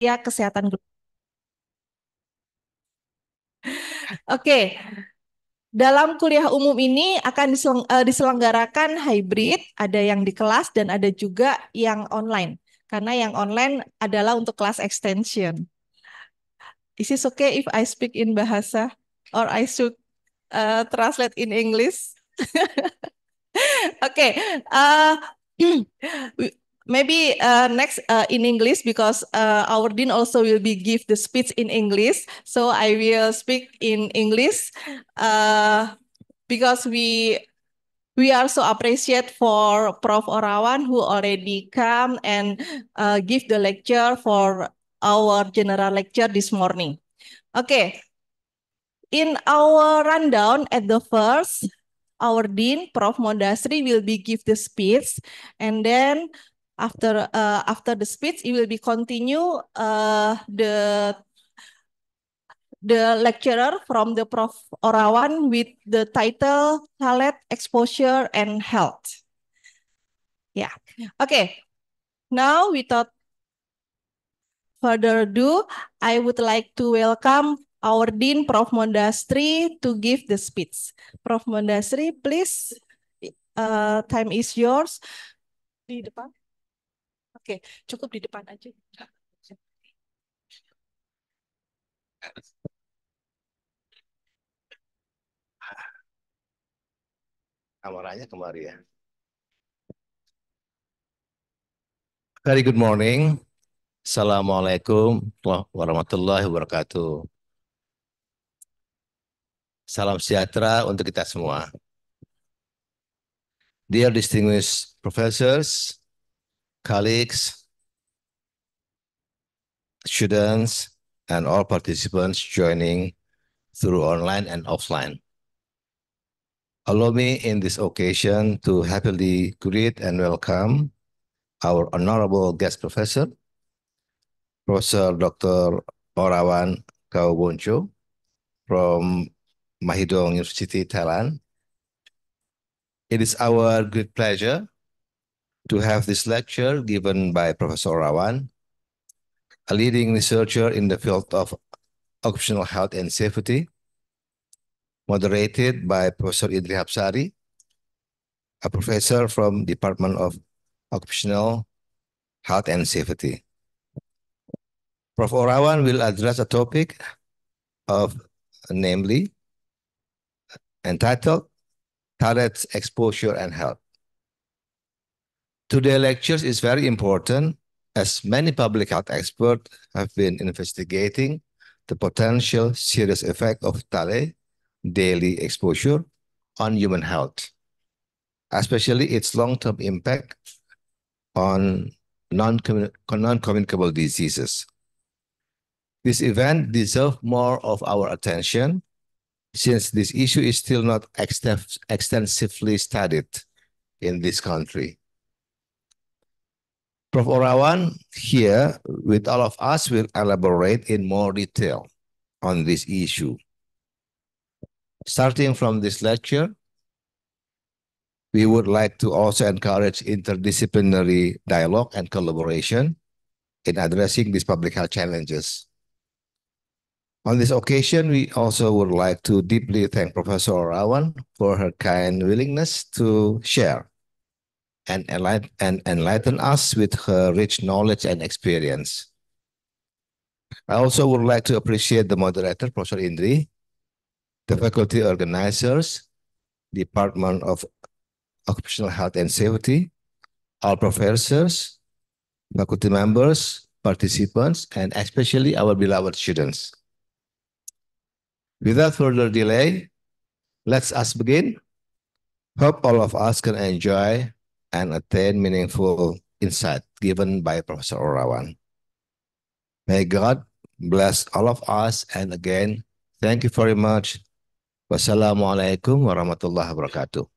Kesehatan Global. Oke, dalam kuliah umum ini akan diselenggarakan hybrid, ada yang di kelas dan ada juga yang online. Karena yang online adalah untuk kelas extension. Is it okay if I speak in bahasa or I should translate in English? Okay. We- Maybe next in English because our dean also will be give the speech in English. So I will speak in English because we are so appreciate for Prof. Orawan who already come and give the lecture for our general lecture this morning. Okay, in our rundown at the first, our dean, Prof. Mondasri, will be give the speech, and then after the speech, it will be continue the lecturer from the Prof. Orawan with the title Talent, Exposure, and Health. Yeah. Okay. Now, without further ado, I would like to welcome our Dean, Prof. Mondasri, to give the speech. Prof. Mondasri, please, time is yours. Di depan? Oke, cukup di depan aja. Kameranya kemari ya. Very good morning. Assalamualaikum warahmatullahi wabarakatuh. Salam sejahtera untuk kita semua. Dear distinguished professors, colleagues, students, and all participants joining through online and offline. Allow me in this occasion to happily greet and welcome our honorable guest professor, Professor Dr. Orawan Kauboncho from Mahidol University, Thailand. It is our great pleasure to have this lecture given by Professor Orawan, a leading researcher in the field of occupational health and safety, moderated by Professor Idri Hapsari, a professor from Department of Occupational Health and Safety. Prof. Orawan will address a topic of, namely, entitled Talent, Exposure, and Health. Today's lecture is very important as many public health experts have been investigating the potential serious effect of Thale daily exposure on human health, especially its long-term impact on non-communicable diseases. This event deserves more of our attention since this issue is still not extensively studied in this country. Prof. Orawan here with all of us will elaborate in more detail on this issue. Starting from this lecture, we would like to also encourage interdisciplinary dialogue and collaboration in addressing these public health challenges. On this occasion, we also would like to deeply thank Professor Orawan for her kind willingness to share and enlighten us with her rich knowledge and experience. I also would like to appreciate the moderator, Professor Indri, the faculty organizers, Department of Occupational Health and Safety, all professors, faculty members, participants, and especially our beloved students. Without further delay, let's us begin. Hope all of us can enjoy and attain meaningful insight given by Professor Orawan. May God bless all of us, and again, thank you very much. Wassalamualaikum warahmatullahi wabarakatuh.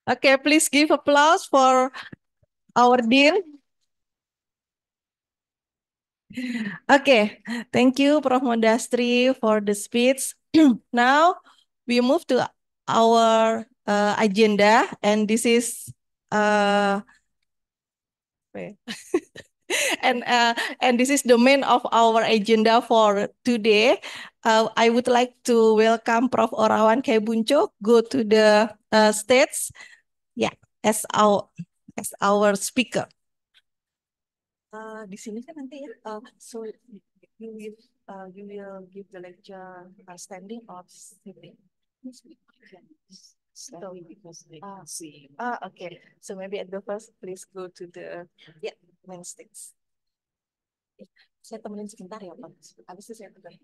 Okay, please give applause for our dean. Okay, thank you, Prof. Mondasri, for the speech. Now we move to our agenda, and this is and this is the main of our agenda for today. I would like to welcome Prof. Orawan Bunco go to the stage, yeah, as our speaker. Di sini kan nanti ya, so you will give the lecture standing or sitting? So, okay. So maybe at the first, please go to the main stage. Saya temenin sebentar ya, Pak. Habis itu saya temenin.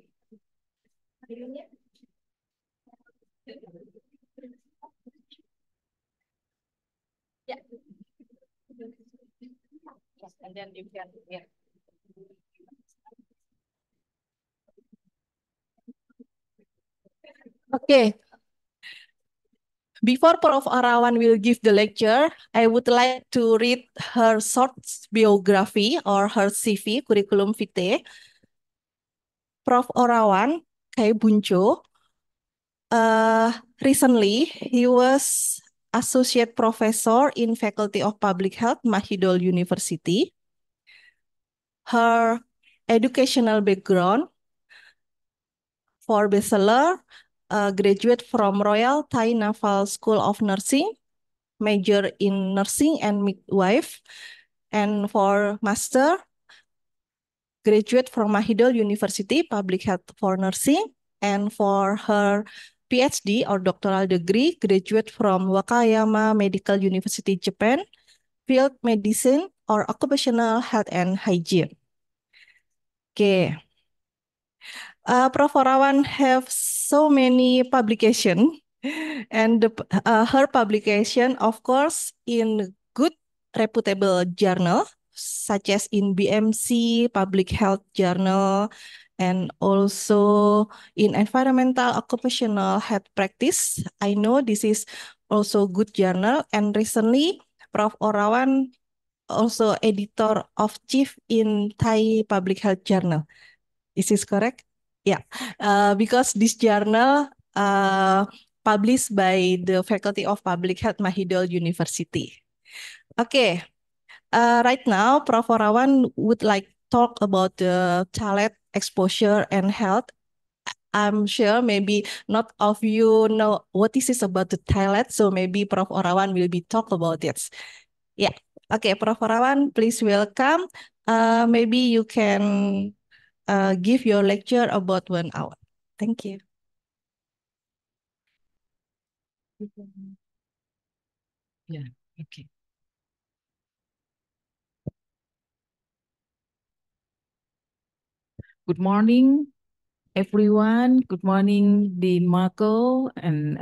Ya. And then you can, yeah. Okay. Before Prof. Arawan will give the lecture, I would like to read her short biography or her CV, curriculum vitae. Prof. Orawan Bunco, recently he was associate professor in Faculty of Public Health, Mahidol University. Her educational background: for bachelor, graduate from Royal Thai Naval School of Nursing, major in nursing and midwife. And for master, graduate from Mahidol University, Public Health for Nursing. And for her PhD or doctoral degree, graduate from Wakayama Medical University, Japan, field medicine or occupational health and hygiene. Okay. Prof. Orawan have so many publication, and her publication, of course, in good reputable journal, such as in BMC, Public Health Journal, and also in Environmental Occupational Health Practice. I know this is also good journal, and recently, Prof. Orawan also editor of chief in Thai Public Health Journal. Is this correct? Yeah, because this journal published by the Faculty of Public Health Mahidol University. Okay, right now Prof. Orawan would like talk about the talent exposure and health. I'm sure maybe not of you know what this is about the talent, so maybe Prof. Orawan will be talk about it. Yeah, okay, Prof. Orawan, please welcome. Maybe you can give your lecture about 1 hour. Thank you. Yeah, okay. Good morning, everyone. Good morning, Dean Marco and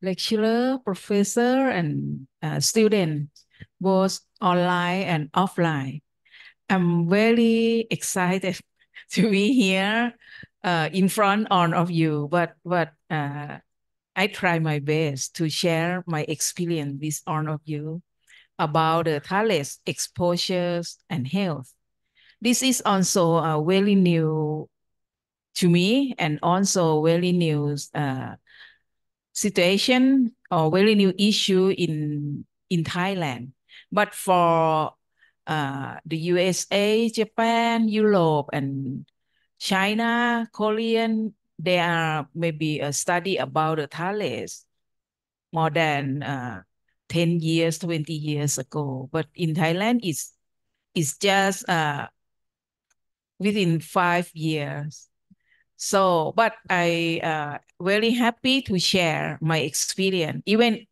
lecturer, professor, and student, both online and offline. I'm very excited to be here in front of you, but I try my best to share my experience with all of you about the talents, exposures, and health. This is also very new to me and also very new situation or very new issue in Thailand. But for the USA, Japan, Europe, and China, Korean, there are maybe a study about the thales more than 10 years, 20 years ago. But in Thailand, it's just within 5 years. So, but I very happy to share my experience, even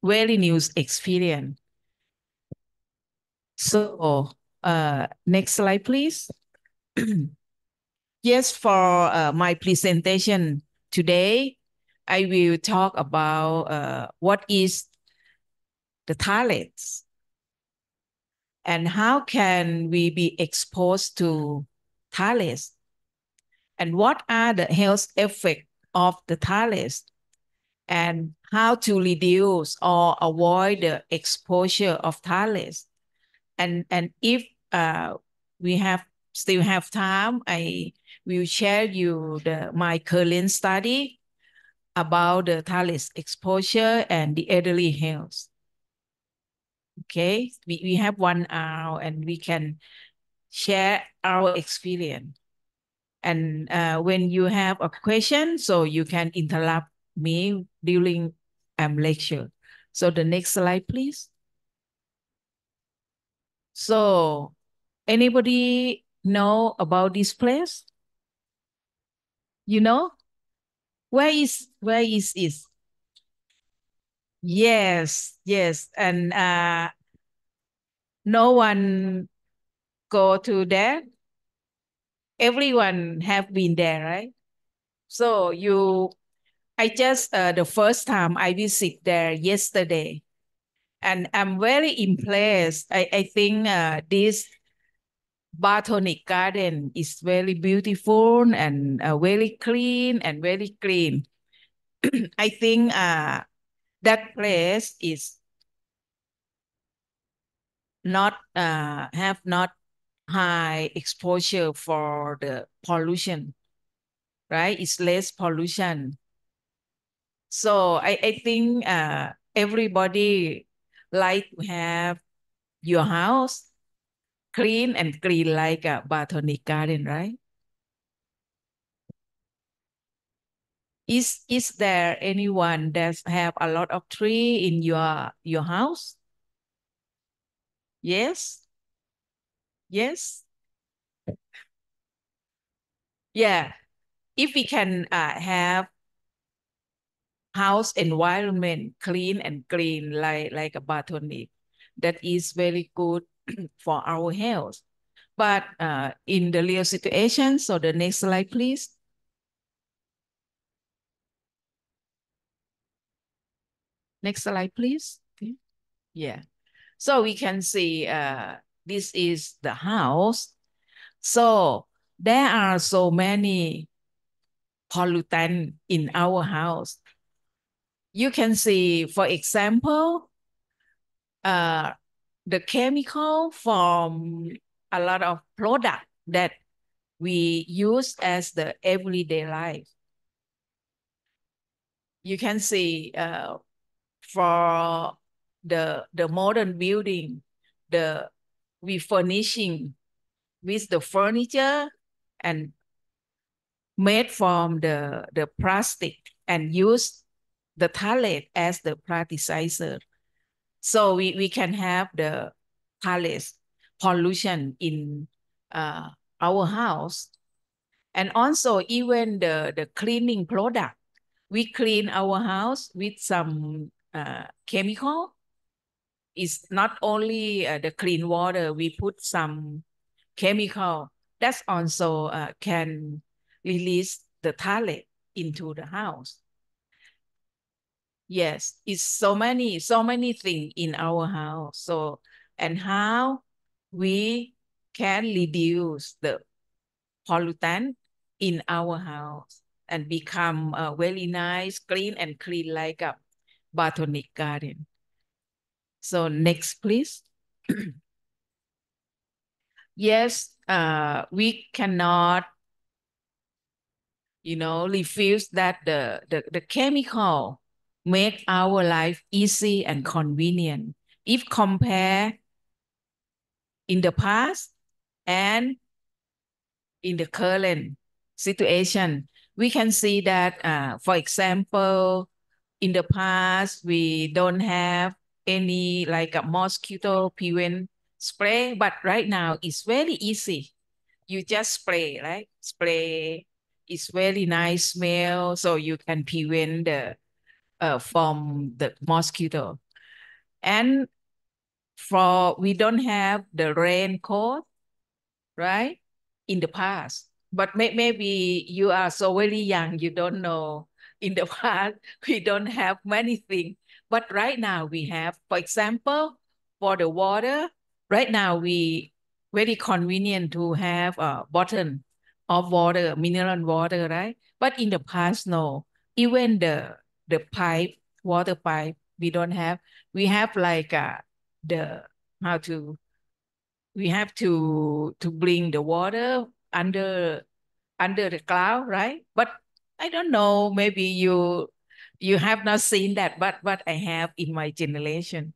very new experience. So, next slide, please. Yes, for my presentation today, I will talk about what is the talents and how can we be exposed to talents and what are the health effects of the talents and how to reduce or avoid the exposure of talents. And if we still have time, I will share you my current study about the thales exposure and the elderly health. Okay, we have 1 hour and we can share our experience. And when you have a question, so you can interrupt me during lecture. So the next slide, please. So anybody know about this place? You know? Where is it? Yes, yes. And no one go to there. Everyone have been there, right? So I just the first time I visit there yesterday, and I'm very impressed. I think this botanic garden is very beautiful and very clean and very clean. I think that place is not have not high exposure for the pollution, right? It's less pollution. So I think everybody like to have your house clean and clean like a botanic garden, right? Is there anyone that have a lot of tree in your house? Yes? Yes? Yeah. If we can have house environment clean and clean like a botanic, that is very good for our health. But in the real situation, so the next slide, please. Next slide, please. Okay. Yeah. So we can see this is the house. So there are so many pollutants in our house. You can see, for example, the chemical from a lot of product that we use as the everyday life. You can see for the modern building, we furnishing with the furniture and made from the plastic and use the toilet as the plasticizer. So we can have the toilet pollution in our house. And also even the cleaning product, we clean our house with some chemical. It's not only the clean water, we put some chemical that's also can release the toilet into the house. Yes, it's so many things in our house. So, and how we can reduce the pollutant in our house and become very nice, clean and clean like a botanic garden. So next, please. Yes, we cannot, refuse that the chemical make our life easy and convenient. If compare in the past and in the current situation, we can see that, for example, in the past, we don't have any like a mosquito prevent spray, but right now it's very easy. You just spray, right? Spray is very nice smell, so you can prevent the from the mosquito. And we don't have the raincoat, right? In the past. But maybe you are so very young, you don't know. In the past, we don't have many things. But right now we have, for example, for the water, right now we very convenient to have a bottle of water, mineral water, right? But in the past, no. Even the pipe, water pipe, we don't have. We have like the how to we have to bring the water under the cloud, right? But I don't know, maybe you You have not seen that, but what I have in my generation.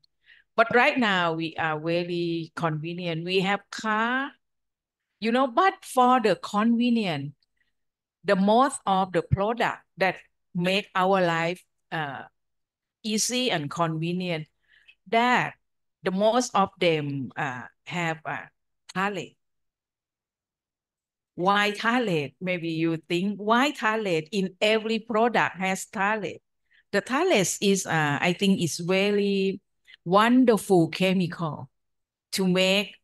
But right now we are very convenient. We have car, you know, but for the convenient, the most of the product that make our life easy and convenient, that the most of them have talent. Why talent? Maybe you think why talent? In every product has talent. The talent is, I think, is very wonderful chemical to make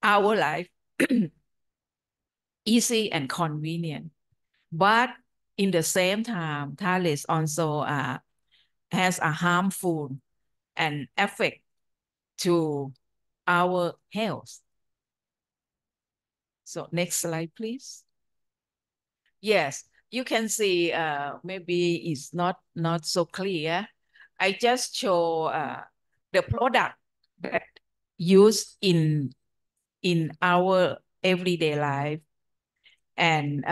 our life easy and convenient. But in the same time, talent also has a harmful and effect to our health. So next slide, please. Yes, you can see maybe it's not so clear. I just show the product that used in our everyday life, and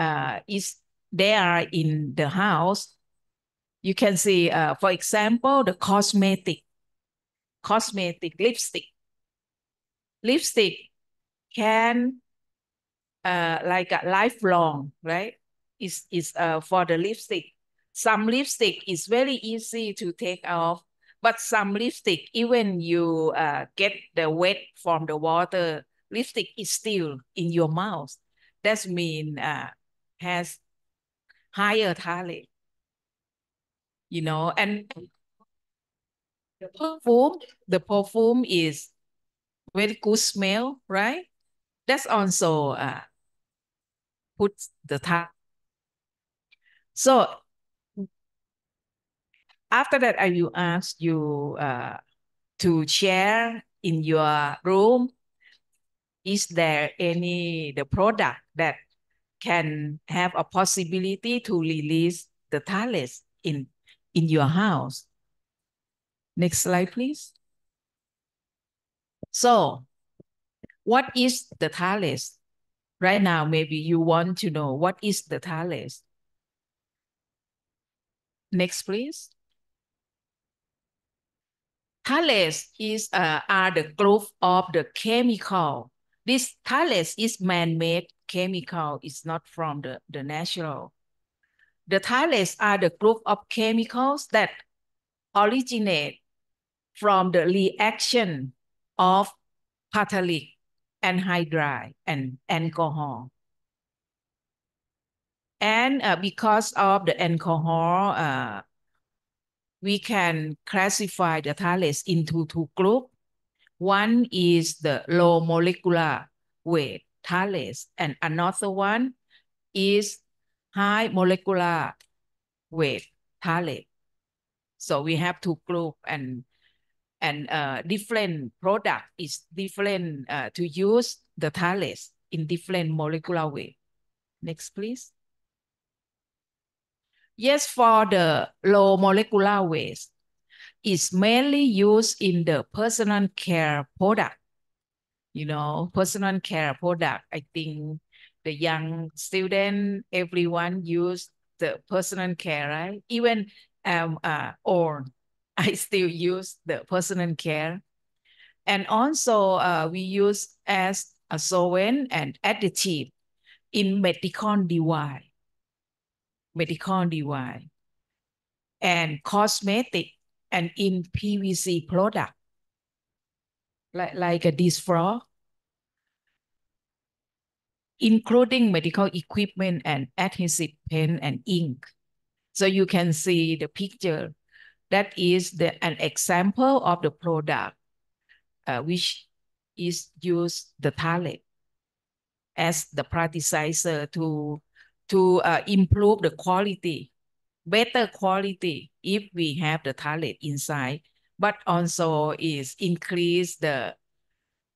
is they are in the house. You can see, for example, the cosmetic lipstick. Lipstick can like a lifelong, right? Is for the lipstick. Some lipstick is very easy to take off, but some lipstick, even you get the wet from the water, lipstick is still in your mouth. That means has higher talent, you know. And the perfume is very good smell, right? That's also puts the talent. So after that, I will ask you to share in your room. Is there the product that can have a possibility to release the talent in your house? Next slide, please. So what is the talent? Right now, maybe you want to know what is the talent. Next, please. Talents are the group of the chemical. This talents is man-made chemical. It's not from the natural. The talents are the group of chemicals that originate from the reaction of catalytic anhydride and alcohol. And because of the alcohol, we can classify the talents into two groups. One is the low molecular weight talents, and another one is high molecular weight talent. So we have two groups, and different product is different to use the talents in different molecular weight. Next, please. Yes, for the low molecular weight, is mainly used in the personal care product. You know, personal care product. I think the young student, everyone use the personal care, right? Even or I still use the personal care. And also we use as a solvent and additive in medical device. And cosmetic and in PVC product, like a disc frog, including medical equipment and adhesive pen and ink. So you can see the picture. That is an example of the product which is used the talent as the plasticizer to improve the quality, better quality if we have the talent inside, but also is increase the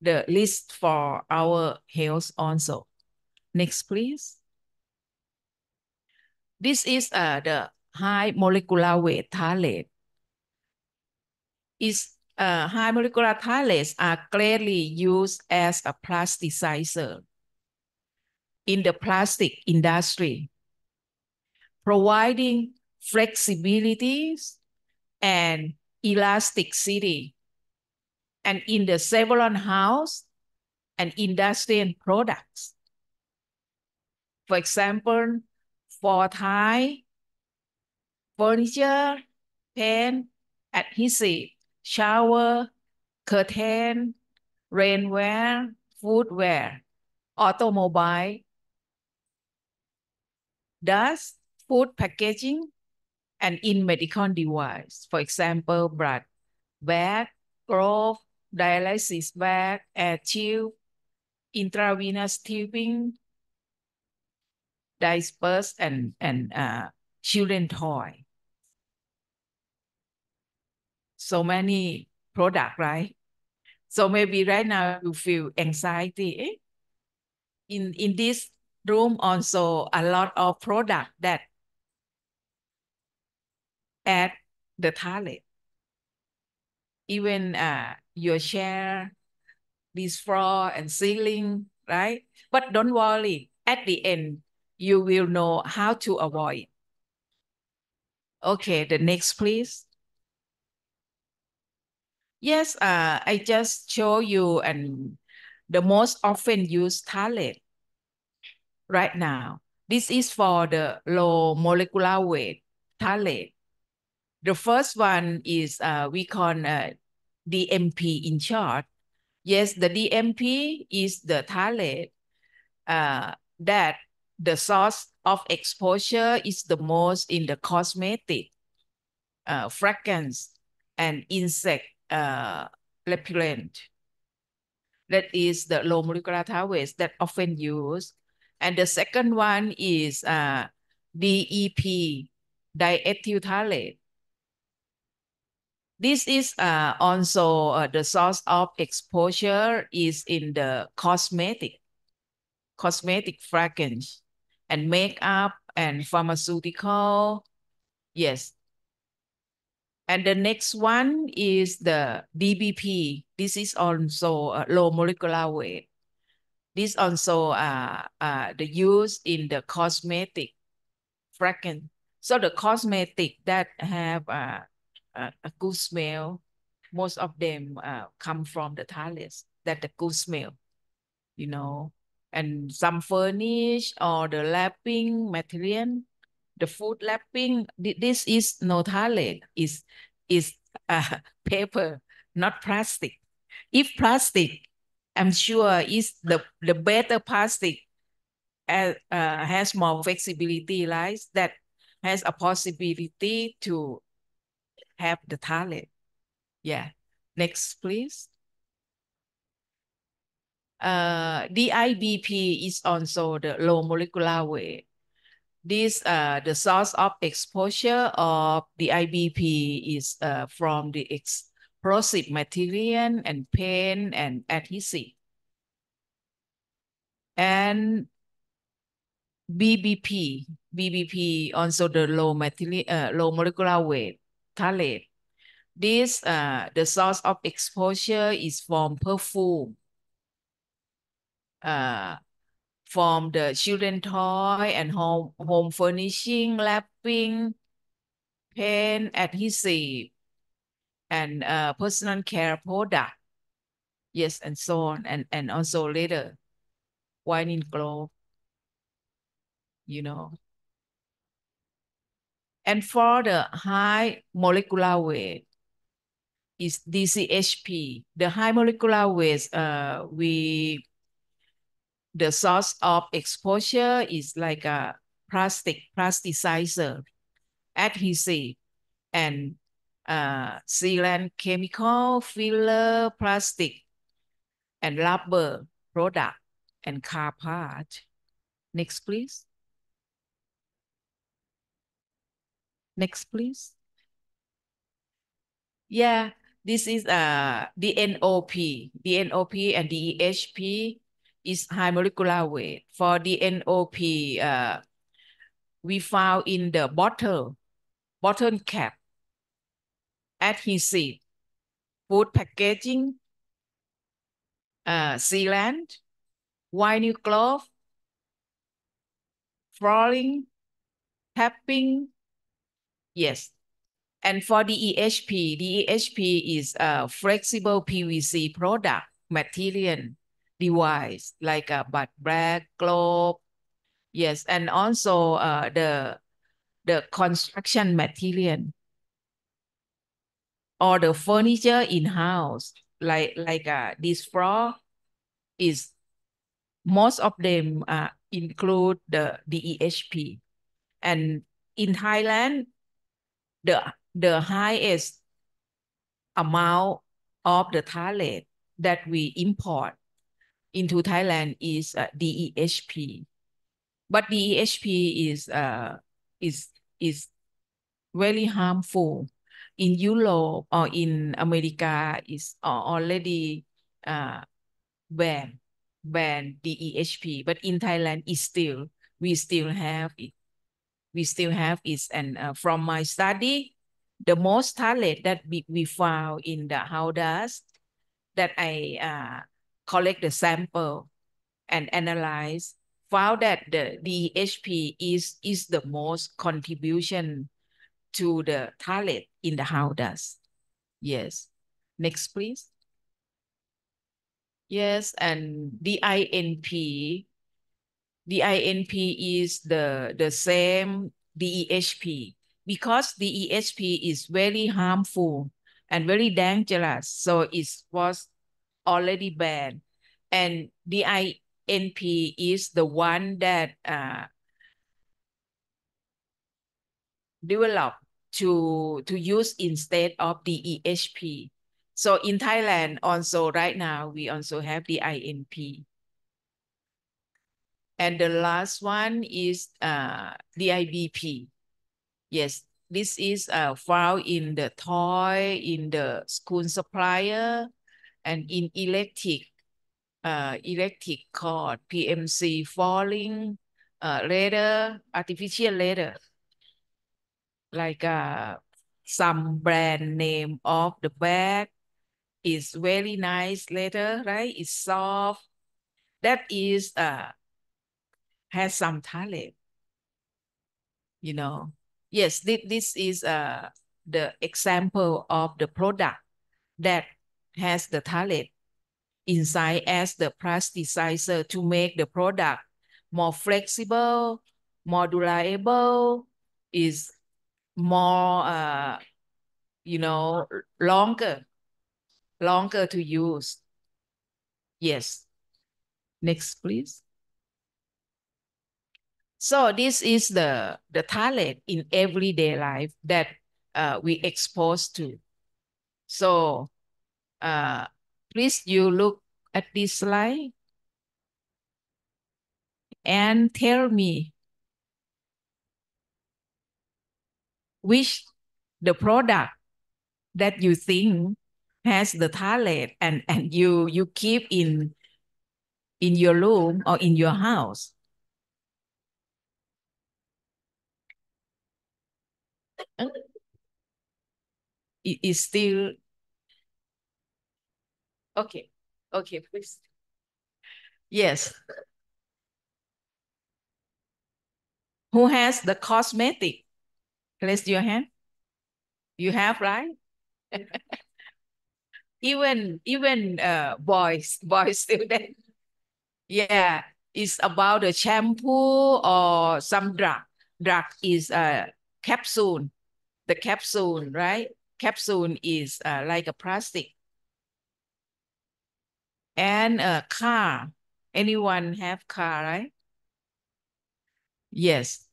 list for our health also. Next, please. This is the high molecular weight talent. High molecular talents are clearly used as a plasticizer in the plastic industry, providing flexibility, and elasticity. And in the several house and industrial products. For example, for Thai furniture, paint, adhesive, shower, curtain, rainwear, footwear, automobile, dust, food packaging, and in medical device. For example, blood bag, glove, dialysis bag, air tube, intravenous tubing, diapers, and children toy. So many product, right? So maybe right now you feel anxiety. In this room also a lot of product that add the toilet. Even your chair, this floor and ceiling, right? But don't worry, at the end, you will know how to avoid. Okay, the next, please. Yes, I just show you and the most often used toilet right now. This is for the low molecular weight toilet. The first one is we call DMP in short. Yes, the DMP is the toilet that the source of exposure is the most in the cosmetic, fragrance, and insect repellent. That is the low molecular towers that often used. And the second one is DEP, diethyl phthalate. This is also the source of exposure is in the cosmetic fragrance and makeup and pharmaceutical. Yes. And the next one is the DBP. This is also low molecular weight. This also the use in the cosmetic fragrance. So the cosmetic that have a good smell, most of them come from the toilets that the good smell, you know. And some furnish or the lapping material, the food lapping. This is no toilet. Is paper, not plastic. If plastic, I'm sure is the better plastic has more flexibility, right? That has a possibility to have the toilet. Yeah. Next, please. DIBP is also the low molecular weight. This the source of exposure of the IBP is from the explosive material and paint and adhesive. And BBP also the low molecular weight phthalate. This the source of exposure is from perfume, from the children toy and home furnishing, lapping, paint, adhesive, and personal care product. Yes, and so on, and also later, winding glove, you know. And for the high molecular weight is DCHP. The high molecular weight, the source of exposure is like a plasticizer, adhesive, and sealant chemical, filler, plastic, and rubber product, and car part. Next, please. Next, please. Yeah, this is the NOP. The NOP and the DEHP is high molecular weight. For the NOP, we found in the bottle cap, adhesive, food packaging, sealant, vinyl cloth, flooring, tapping, Yes. And for DEHP is a flexible PVC product material device like a butt bag, globe. Yes, and also the construction material or the furniture in house, like this floor is most of them include the DEHP. And in Thailand, the highest amount of the talent that we import into Thailand is DEHP. But DEHP is very harmful. In Europe or in America is already uh, banned DEHP, but in Thailand we still have it. We still have it, and from my study, the most talent that we found in the how dust that I collect the sample and analyze, found that the DEHP is the most contribution to the talent in the how dust. Yes. Next, please. Yes, and DINP is the same DEHP because DEHP is very harmful and very dangerous. So it was already banned. And DINP is the one that developed to use instead of DEHP. So in Thailand also right now, we also have DINP. And the last one is DIBP. Yes, this is found in the toy, in the school supplier, and in electric cord, PMC falling, leather, artificial leather, like some brand name of the bag is very nice leather, right? It's soft. That is has some talent, you know. Yes, this is the example of the product that has the talent inside as the plasticizer to make the product more flexible, more durable, is more longer to use. Yes. Next, please. So this is the talent in everyday life that we exposed to. So please you look at this slide and tell me which the product that you think has the talent and you keep in your room or in your house. It is still okay. Okay, please. Yes. Who has the cosmetic? Raise your hand. You have, right? even boys student. Yeah, it's about a shampoo or some drug. Drug is a capsule. The capsule, right? Capsule is like a plastic. And a car. Anyone have car, right? Yes.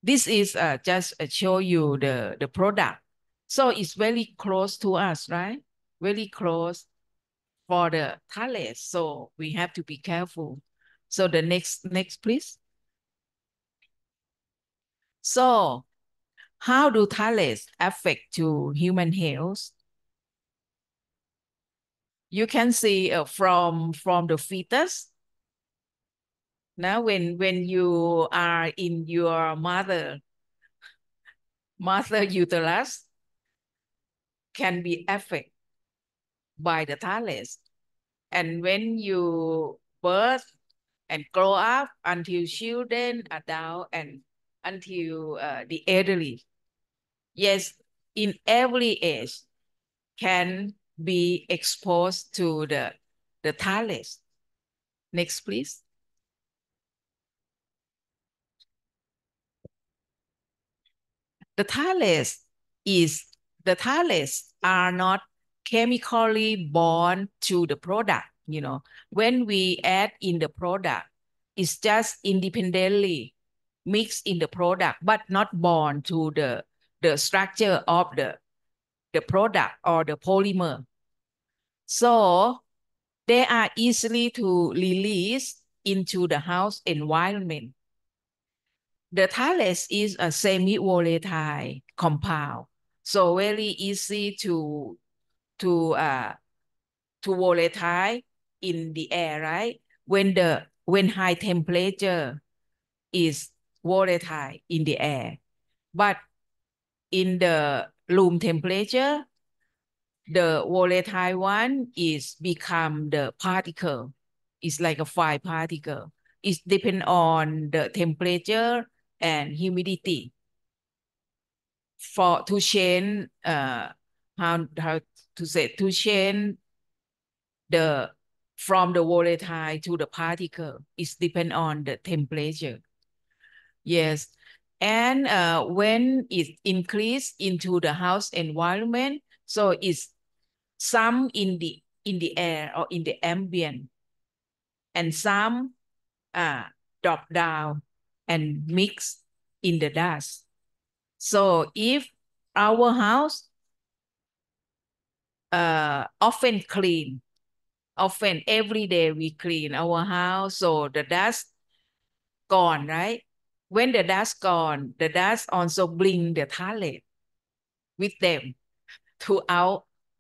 This is just show you the product. So it's very close to us, right? Very close for the talent. So we have to be careful. So the next, please. So how do talents affect to human health? You can see from the fetus. Now, when you are in your mother uterus, can be affected by the talents. And when you birth and grow up until children, adult, and until the elderly. Yes, in every age can be exposed to the thales. Next, please. The thales are not chemically bond to the product. You know, when we add in the product, it's just independently mixed in the product, but not bond to the structure of the product or the polymer. So they are easily to release into the house environment. The thales is a semi-volatile compound, so very easy to volatile in the air, right? When high temperature is volatile in the air, but in the room temperature, the volatile one is become the particle. It's like a fine particle. It depends on the temperature and humidity. To change how to say, to change the from the volatile to the particle, it depends on the temperature. Yes. And when it increase into the house environment, so it's some in the air or in the ambient, and some drop down and mix in the dust. So if our house often clean, often every day we clean our house, so the dust gone, right? When the dust gone, the dust also bring the thalate with them to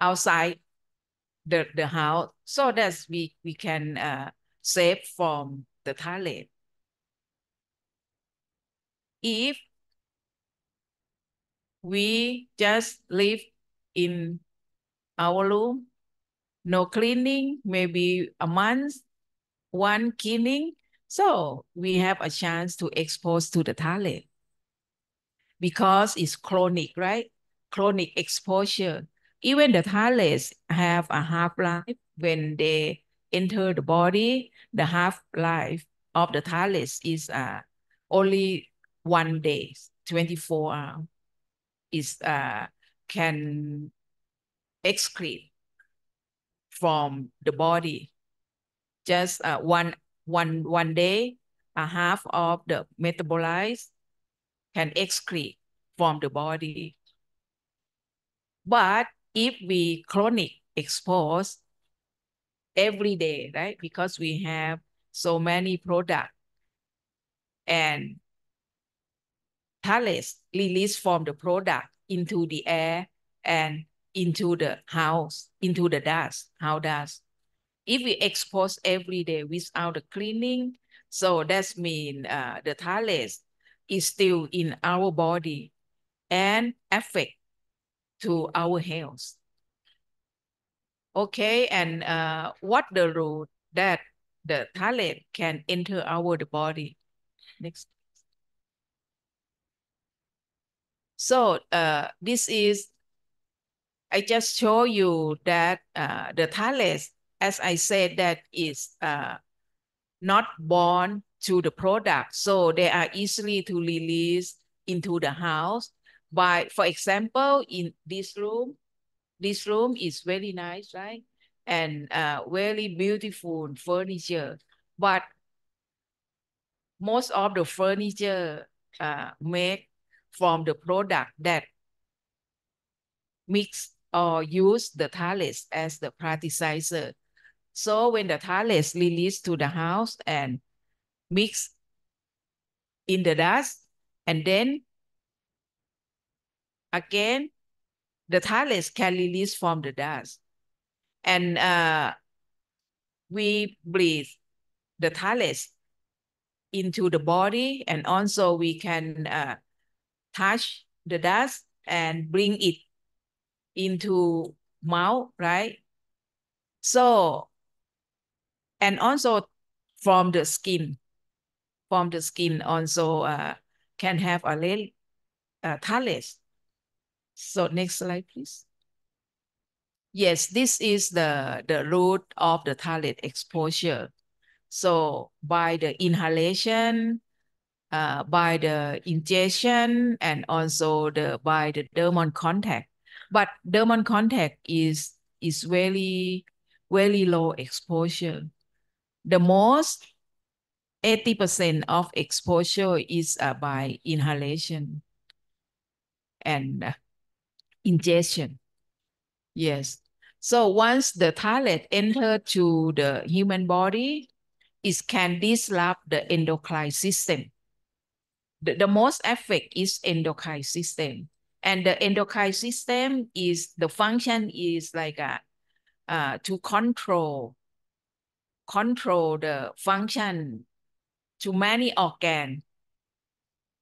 outside the house, so that we can save from the thalate. If we just live in our room, no cleaning, maybe a month, one cleaning, so we have a chance to expose to the thalate because it's chronic, right? Chronic exposure. Even the thalates have a half-life. When they enter the body, the half-life of the thalates is only 1 day, 24 hours. Is can excrete from the body. Just one day, a half of the metabolites can excrete from the body. But if we chronic expose every day, right? Because we have so many products and thalates released from the product into the air and into the house, into the dust, house dust. If we expose every day without the cleaning, so that means the thalates is still in our body and affect to our health. Okay, and what the route that the thalate can enter our body? Next. So this is, I just show you that the thalates, as I said, that is not born to the product, so they are easily to release into the house. By, for example, in this room is very nice, right? And very beautiful furniture, but most of the furniture made from the product that mix or use the thalates as the plasticizer. So when the thalates release to the house and mix in the dust, and then again, the thalates can release from the dust. And we breathe the thalates into the body, and also we can touch the dust and bring it into mouth, right? So, and also from the skin also can have a thallus. So next slide, please. Yes, this is the root of the thalate exposure. So by the inhalation, by the ingestion, and also by the dermal contact. But dermal contact is very low exposure. The most 80% of exposure is by inhalation and ingestion. Yes. So once the thalate enter to the human body, it can disrupt the endocrine system. The most effect is endocrine system. And the endocrine system is, the function is like to control the function to many organs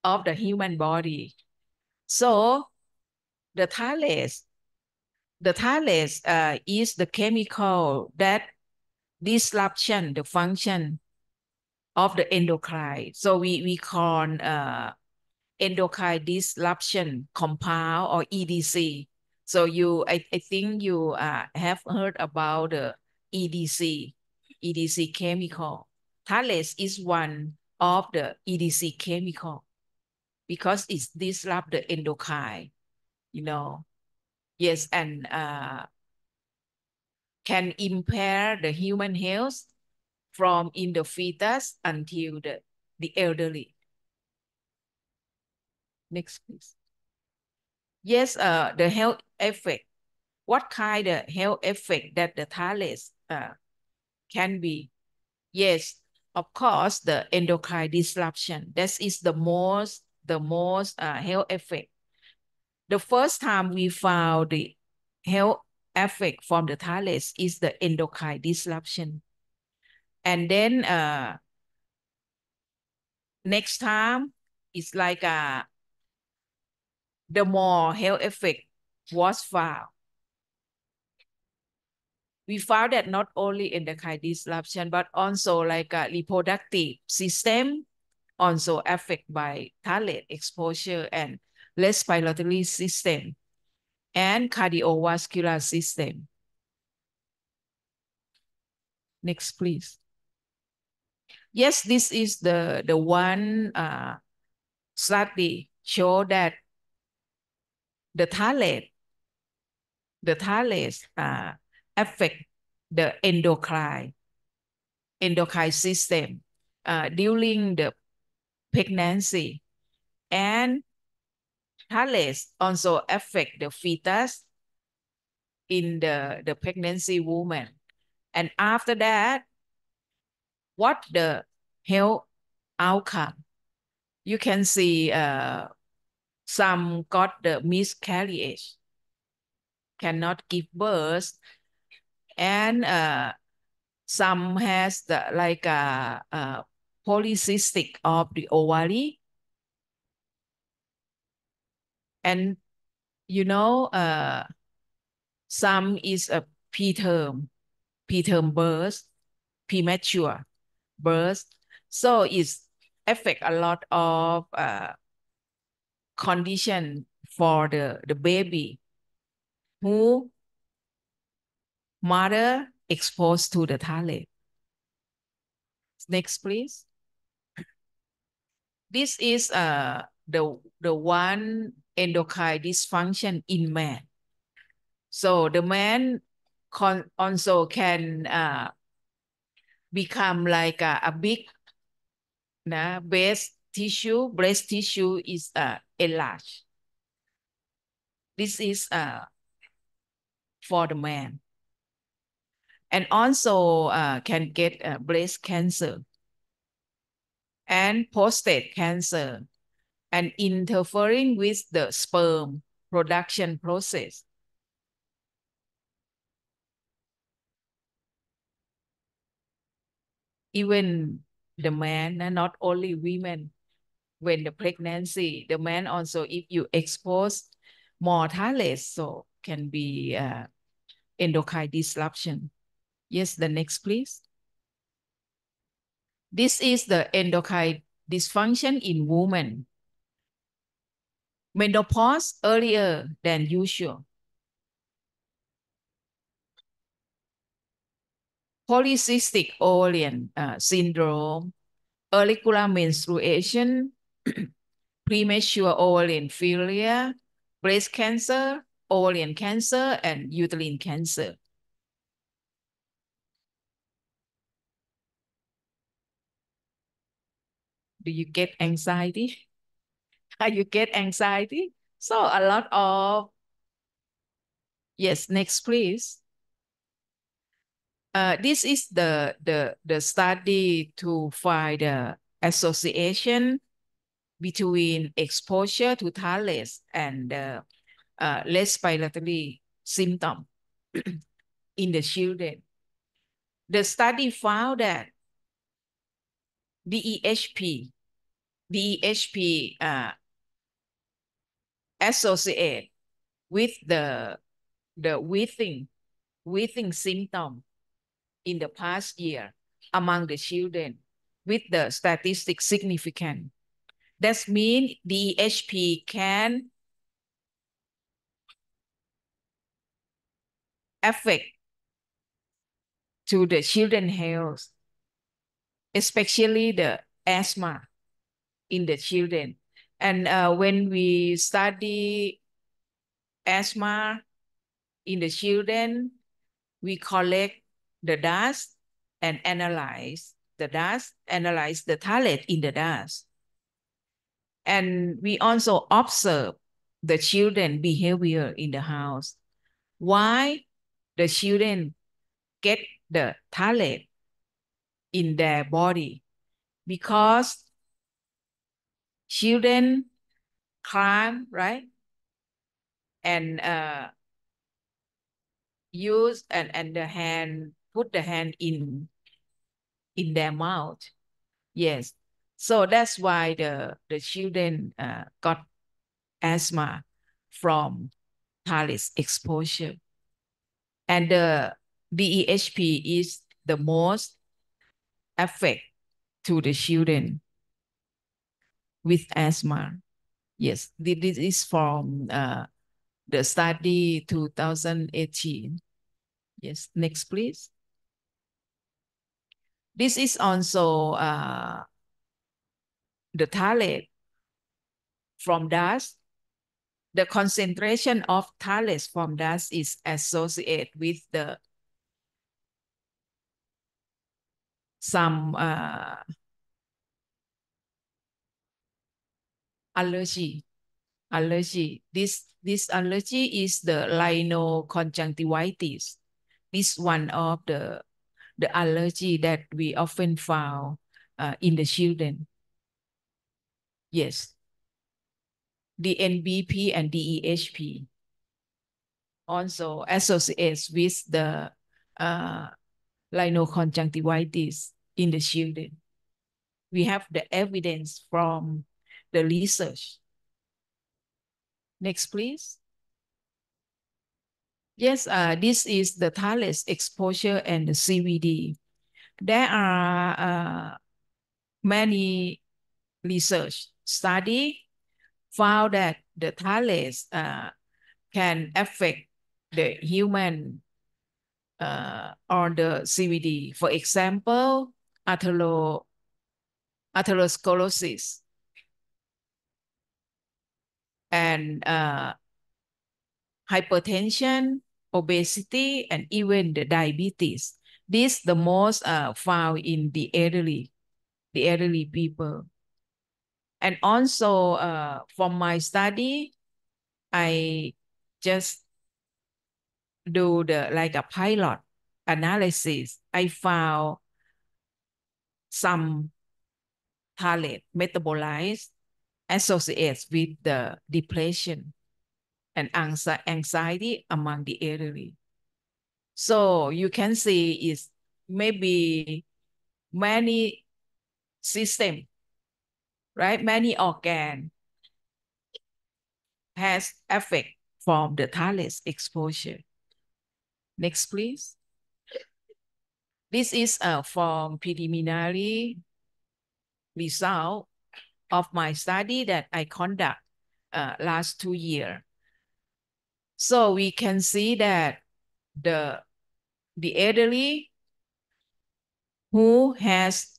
of the human body. So the thalate is the chemical that disruption the function of the endocrine. So we call endocrine disruption compound, or EDC. So I think you have heard about the EDC chemical. Thalate is one of the EDC chemical because it disrupt the endocrine, you know. Yes, and can impair the human health from in the fetus until the elderly. Next, please. Yes, the health effect. What kind of health effect that the thalate can be? Yes, of course, the endocrine disruption. That is the most health effect. The first time we found the health effect from the thalate is the endocrine disruption. And then next time, it's like the more health effect was found. We found that not only endocrine disruption, but also like a reproductive system also affected by thalate exposure, and respiratory system and cardiovascular system. Next, please. Yes, this is the one study show that the thalate affect the endocrine system during the pregnancy, and thalate also affect the fetus in the pregnancy woman. And after that, what the health outcome? You can see some got the miscarriage, cannot give birth, and some has the like polycystic of the ovary, and you know some is a preterm birth, premature birth. So it's affect a lot of condition for the baby who mother exposed to the thalate. Next, please. This is the one endocrine dysfunction in man. So the man also can become like a big breast tissue. Breast tissue is enlarged. This is for the man. And also can get breast cancer and prostate cancer, and interfering with the sperm production process. Even the man, and not only women, when the pregnancy, the man also, if you expose more thalate, so can be endocrine disruption. Yes, the next, please. This is the endocrine dysfunction in women. menopause earlier than usual. Polycystic ovarian syndrome, irregular menstruation, premature ovarian failure, breast cancer, ovarian cancer, and uterine cancer. Do you get anxiety? You get anxiety? So a lot of, yes, next please. This is the study to find the association between exposure to thales and respiratory symptom in the children. The study found that DEHP associate with the wheezing symptom in the past year among the children with the statistic significant. That means DEHP can affect to the children health, especially the asthma in the children. And when we study asthma in the children, we collect the dust and analyze the dust, analyze the thalate in the dust. And we also observe the children behavior in the house. Why the children get the thalate in their body? Because children climb, right? And use and the hand, put the hand in their mouth. Yes. So that's why the children got asthma from thales exposure. And the DEHP is the most affect to the children with asthma. Yes, this is from the study 2018. Yes, next please. This is also the thalate from dust. The concentration of thales from dust is associated with the some allergy. This allergy is the rhinoconjunctivitis. This one of the allergy that we often found in the children. Yes. The NBP and DEHP also associates with the rhinoconjunctivitis in the children. We have the evidence from the research. Next, please. Yes, this is the thales exposure and the CVD. There are many research study found that the thales can affect the human on the CVD. For example, atherosclerosis and hypertension, obesity, and even the diabetes. This the most found in the elderly people. And also from my study, I just do like a pilot analysis. I found some thalate metabolites associated with the depression and anxiety among the elderly. So you can see is maybe many system, right? Many organ has effect from the thales exposure. Next, please. This is from preliminary result of my study that I conduct last 2 years. So we can see that the elderly who has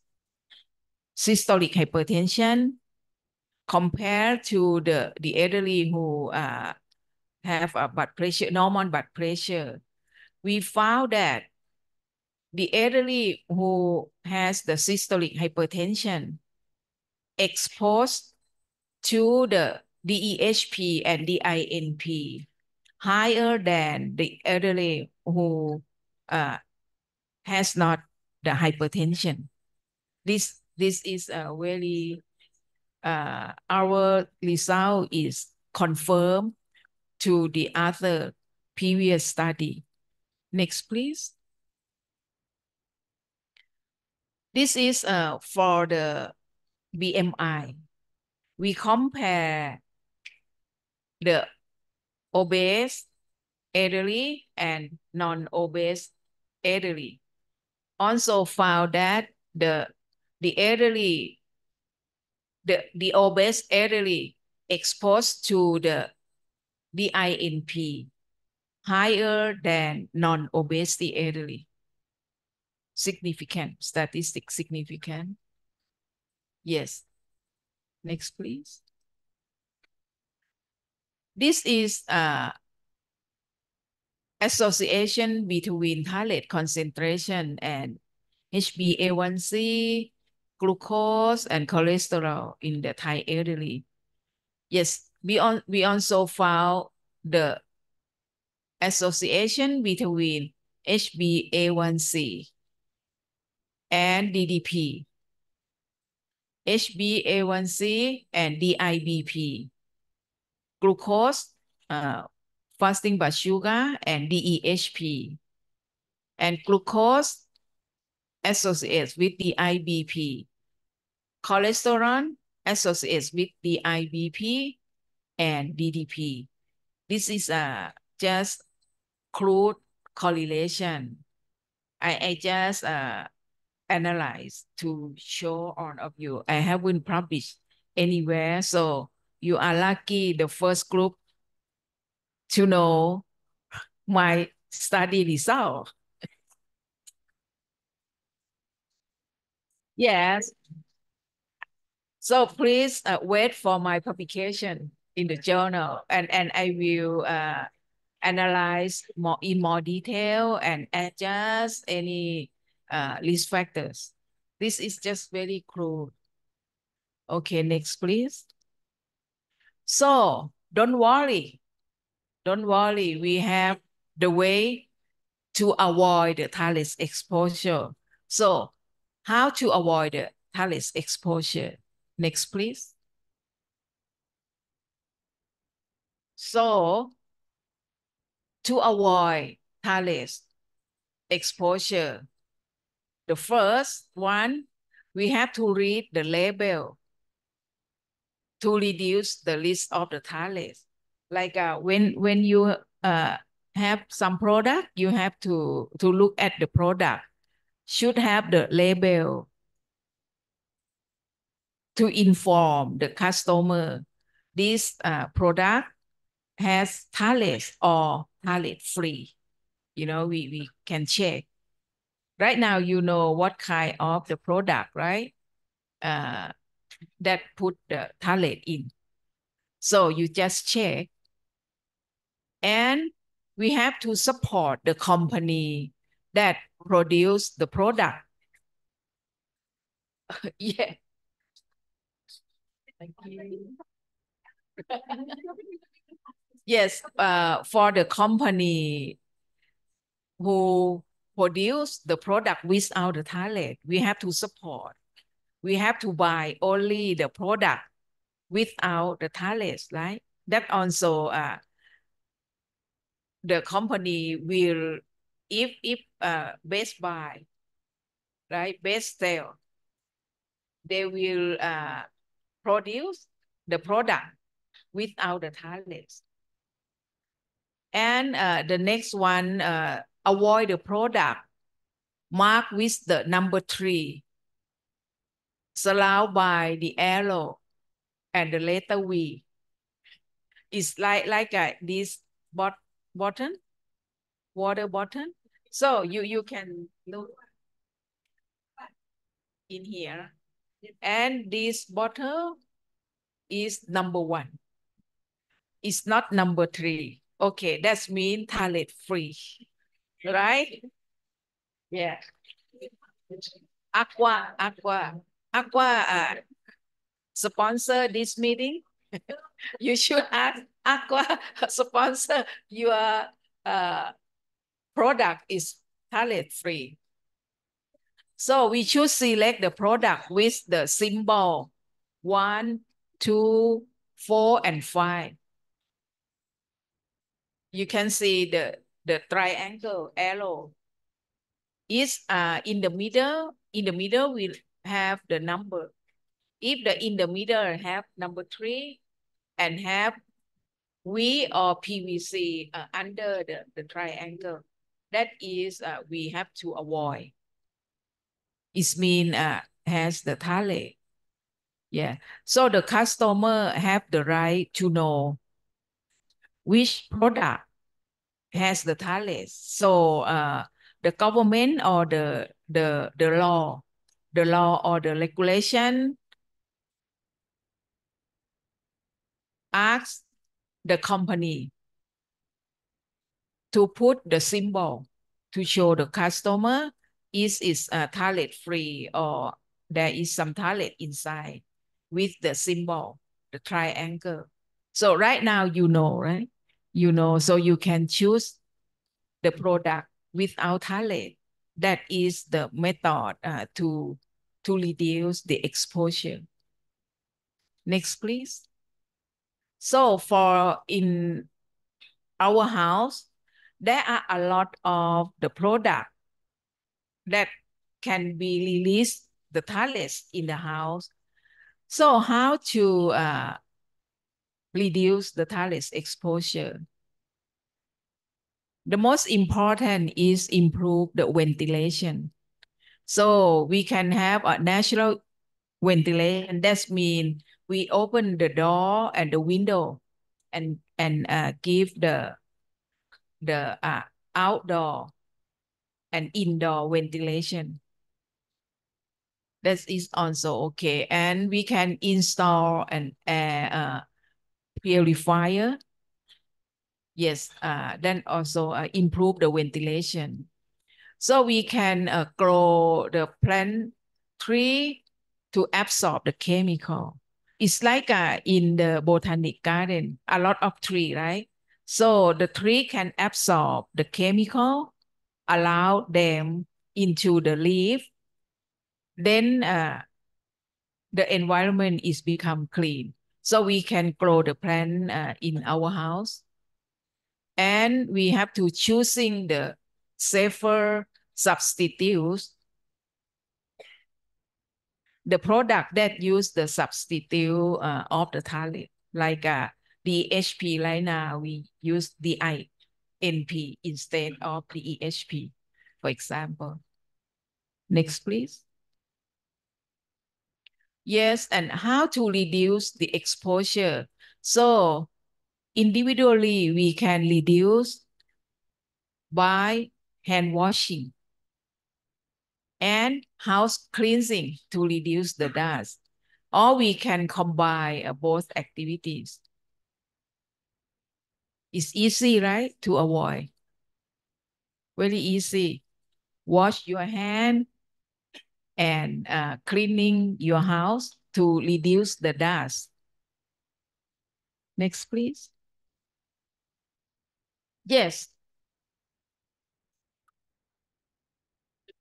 systolic hypertension compared to the elderly who have a blood pressure, normal blood pressure, we found that the elderly who has the systolic hypertension exposed to the DEHP and DINP higher than the elderly who has not the hypertension. This is a very our result is confirmed to the other previous study. Next, please. This is for the BMI. We compare the obese elderly and non-obese elderly. Also found that the elderly, the obese elderly exposed to the DINP higher than non-obesity elderly. Significant, statistic significant. Yes. Next, please. This is association between tablet concentration and HbA1c, glucose, and cholesterol in the Thai elderly. Yes, we also found the association between HbA1c and DDP, HbA1c and DIBP, glucose, fasting blood sugar, and DEHP, and glucose associates with DIBP, cholesterol associates with DIBP and DDP. This is just crude correlation. I just analyze to show all of you. I haven't published anywhere, so you are lucky, the first group, to know my study result. Yes. So please wait for my publication in the journal, and I will analyze in more detail and adjust any risk factors. This is just very crude. Okay, next, please. So don't worry. Don't worry. We have the way to avoid the thallium exposure. So how to avoid the thallium exposure? Next, please. So to avoid thallium exposure, the first one, we have to read the label to reduce the risk of the thallium. Like when you have some product, you have to look at the product. Should have the label to inform the customer this product has thallium or thallium free. You know, we can check. Right now, you know what kind of the product, right? That put the thallium in. So you just check. And we have to support the company that produce the product. Yeah. Thank you. Yes, for the company who produce the product without the thallium, we have to support. We have to buy only the product without the thallium, right? That also the company will, if Best Buy, right, Best Sale, they will produce the product without the thallium. And the next one, avoid the product marked with the number 3, surrounded by the arrow and the letter V. It's like this button, water button. So you can look in here, and this bottle is number 1. It's not number 3. Okay, that's mean phthalate free, right? Yeah. Aqua sponsor this meeting. You should ask Aqua sponsor your product is phthalate free. So we should select the product with the symbol 1, 2, 4, and 5. You can see the triangle arrow is in the middle. In the middle, we have the number. If the in the middle have number 3 and have V or PVC under the triangle, that is we have to avoid. It means has the phthalate. Yeah. So the customer have the right to know which product has the phthalate. So the government or the law or the regulation asks the company to put the symbol to show the customer is phthalate free or there is some phthalate inside with the symbol, the triangle. So right now you know, right? You know, so you can choose the product without phthalate. That is the method to reduce the exposure. Next, please. So for in our house, there are a lot of the product that can be released the phthalates in the house. So how to reduce the phthalates exposure? The most important is improve the ventilation. So we can have a natural ventilation. That means we open the door and the window and give the outdoor and indoor ventilation. That is also okay. And we can install an air purifier. Yes, then also improve the ventilation. So we can grow the plant tree to absorb the chemical. It's like in the botanic garden, a lot of tree, right? So the tree can absorb the chemical, allow them into the leaf. Then the environment is become clean. So we can grow the plant in our house. And we have to choosing the safer substitutes, the product that use the substitute of the phthalate, like DHP. Right now, we use DINP instead of DEHP, for example. Next, please. Yes, and how to reduce the exposure. So individually, we can reduce by hand washing and house cleansing to reduce the dust. Or we can combine both activities. It's easy, right, to avoid. Very easy. Wash your hand and cleaning your house to reduce the dust. Next, please. Yes.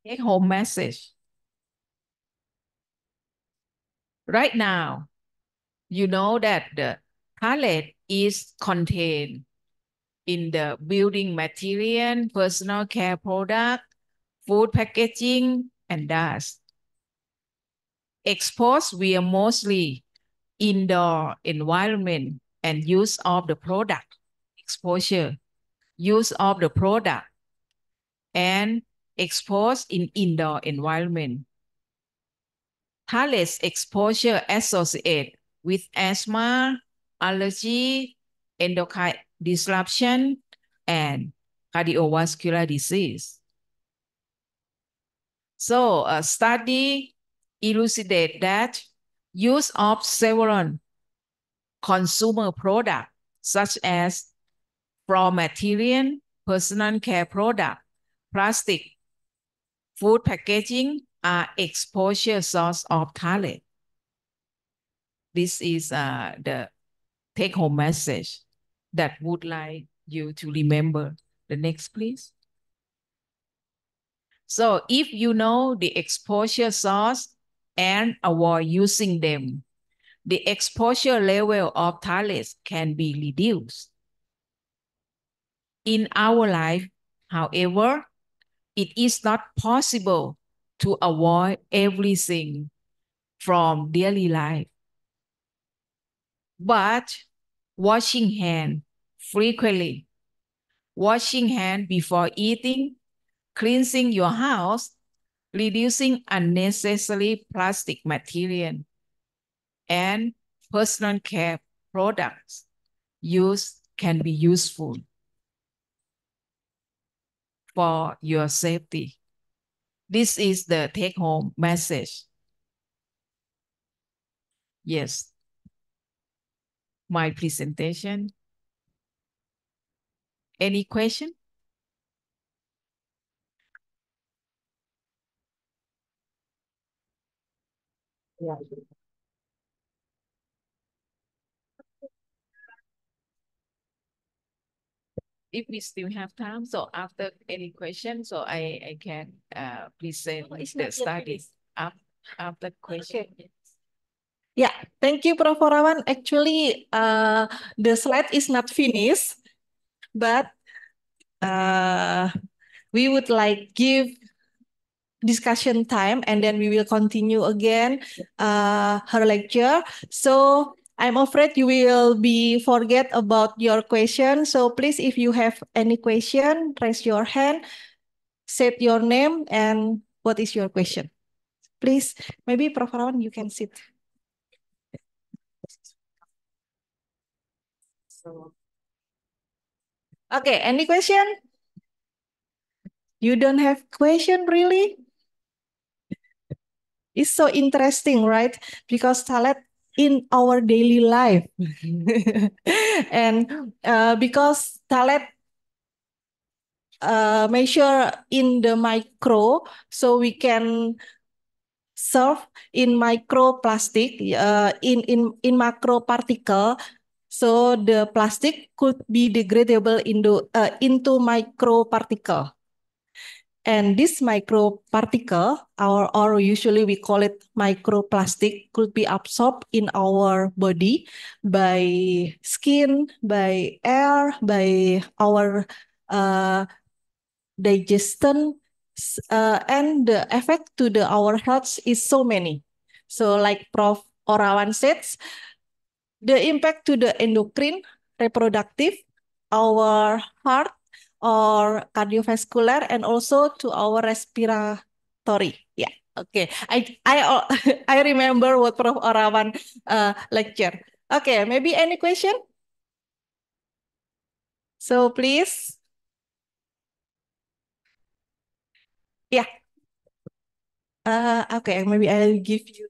Take home message. Right now, you know that the phthalate is contained in the building material, personal care product, food packaging, and dust. Exposed via mostly indoor environment and use of the product, exposure, use of the product, and exposed in indoor environment. Phthalate exposure associated with asthma, allergy, endocrine disruption, and cardiovascular disease. So a study elucidated that use of several consumer products such as raw material, personal care product, plastic, food packaging are exposure source of phthalate. This is the take-home message that would like you to remember. The next, please. So if you know the exposure source and avoid using them, the exposure level of phthalates can be reduced. In our life, however, it is not possible to avoid everything from daily life. But washing hands frequently, washing hands before eating, cleansing your house, reducing unnecessary plastic material, and personal care products use can be useful for your safety. This is the take-home message. Yes. My presentation. Any question? Yeah. If we still have time, so after any question, so I can present the studies after question. Okay. Yeah, thank you, Prof. Orawan. Actually, the slide is not finished, but we would like give discussion time, and then we will continue again her lecture. So I'm afraid you will be forget about your question. So please, if you have any question, raise your hand, set your name, and what is your question? Please, maybe Prof. Orawan, you can sit. Okay, any question? You don't have question, really? It's so interesting, right? Because phthalate in our daily life. And because phthalate measure in the micro, so we can serve in microplastic, in macro particle. So the plastic could be degradable into microparticle. And this microparticle, or usually we call it microplastic, could be absorbed in our body by skin, by air, by our digestion, and the effect to our health is so many. So like Prof. Orawan said, the impact to the endocrine, reproductive, our heart, or cardiovascular, and also to our respiratory. Yeah, okay. I remember what Prof. Orawan lecture. Okay, maybe any question? So please. Yeah. Okay, maybe I'll give you.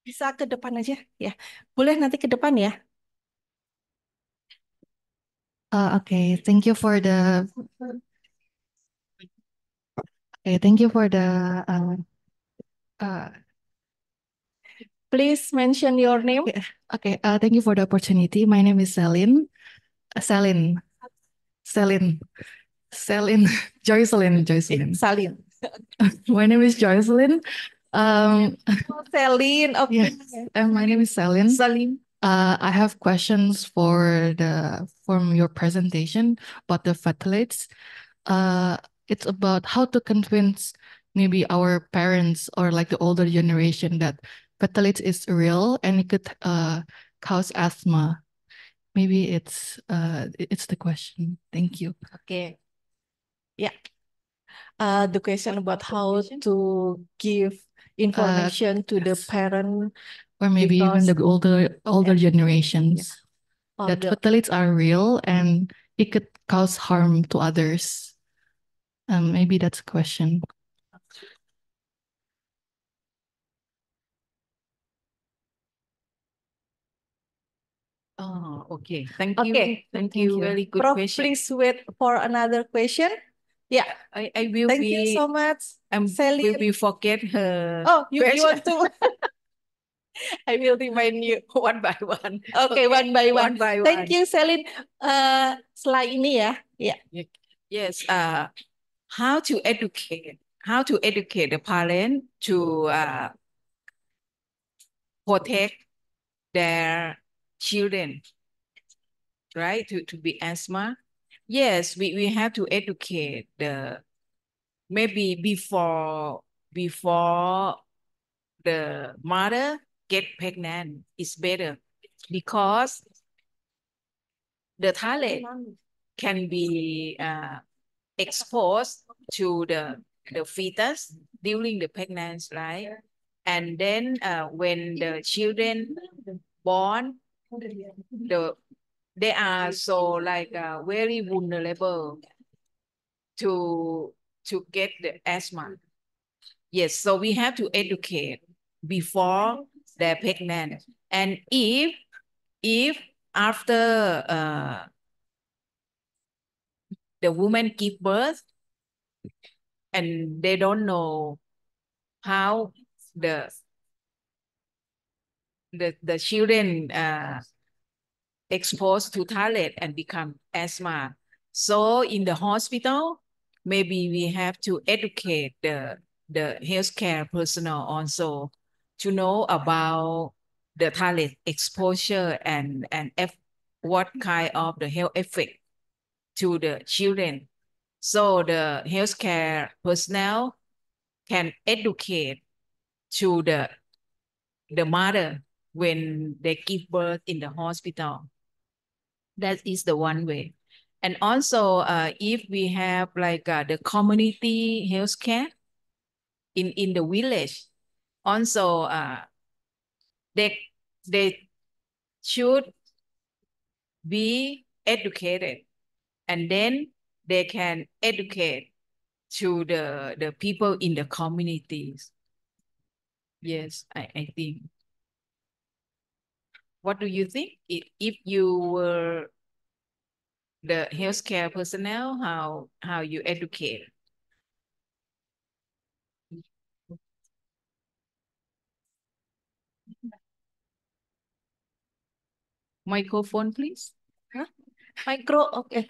Bisa ke depan aja, ya. Boleh nanti ke depan ya. Okay, thank you for the. Okay, thank you for the. Please mention your name. Okay, thank you for the opportunity. My name is Celine. Celine. Joycelyn. Salin. My name is Joycelyn. Celine. Okay. Yes, and my name is Celine. Salim. I have questions from your presentation about the phthalates. It's about how to convince maybe our parents or like the older generation that phthalates is real and it could cause asthma. Maybe it's the question. Thank you. Okay. Yeah. The question about how to give information to the parent, or maybe even the older Yeah. generations. that phthalates are real and it could cause harm to others. Maybe that's a question. Oh, okay. Thank you. Okay. Thank you. Very good Prof, question. please wait for another question. Yeah. I will Thank be. you so much. Will be forget her. Oh, you question. want to? I will remind you. One by one. Okay, one by one. One by Thank one. you, Celine. Slide ini ya. Yeah. Yes. How to educate the parent to protect their children, right? To be asthma. Yes, we have to educate the maybe before the mother get pregnant is better because the phthalate can be exposed to the fetus during the pregnancy, right? And then when the children born, they are so like very vulnerable to get the asthma. Yes, so we have to educate before they're pregnant. And if after the woman give birth and they don't know how the children exposed to phthalate and become asthma. So in the hospital, maybe we have to educate the healthcare personnel also to know about the phthalate exposure and what kind of the health effect to the children. So the healthcare personnel can educate to the mother when they give birth in the hospital. That is the one way. And also, if we have like the community healthcare in the village, also they should be educated, and then they can educate to the people in the communities. Yes, I think. What do you think? If you were the healthcare personnel, how you educate? Microphone, please. Huh? Micro, okay.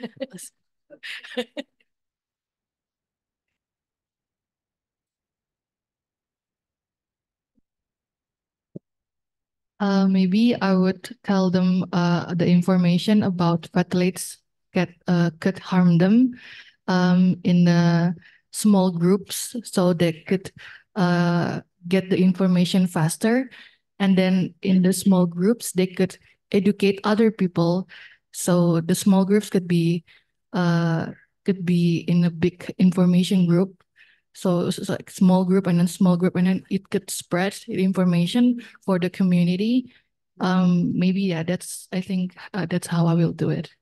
Maybe I would tell them the information about phthalates could harm them in small groups so they could get the information faster. And then in the small groups, they could educate other people. So the small groups could be in a big information group. So it's like small group and then small group, and then it could spread the information for the community. Maybe yeah, I think that's how I will do it.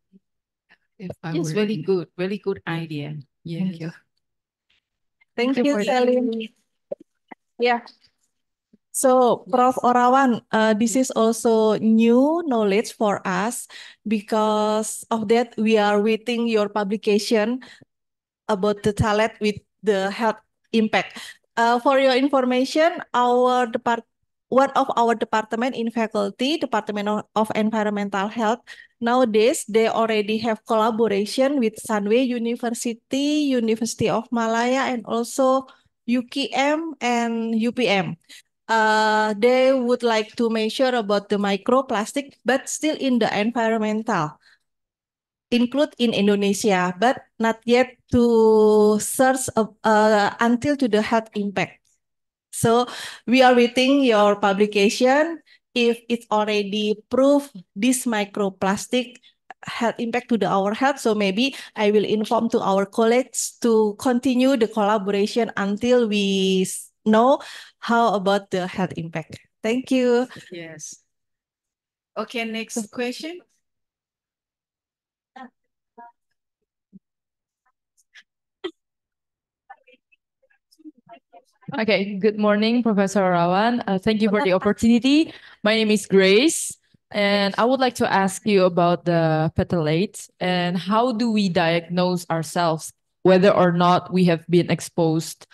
If I Yes, were very good idea. Yes. Thank you. Thank you, Celine. Yeah. So, Prof. Orawan, this is also new knowledge for us. Because of that, we are waiting your publication about the phthalate with the health impact. For your information, one of our department in faculty, Department of Environmental Health, nowadays they already have collaboration with Sunway University, University of Malaya, and also UKM and UPM. They would like to measure about the microplastic, but still in the environmental, include in Indonesia, but not yet to search until to the health impact. So we are waiting your publication. If it's already proved this microplastic health impact to our health, so maybe I will inform to our colleagues to continue the collaboration until we know how about the health impact. Thank you. Yes. Okay, next question. Okay, good morning, Professor Rawan. Thank you for the opportunity. My name is Grace, and I would like to ask you about the phthalates and how do we diagnose ourselves whether or not we have been exposed.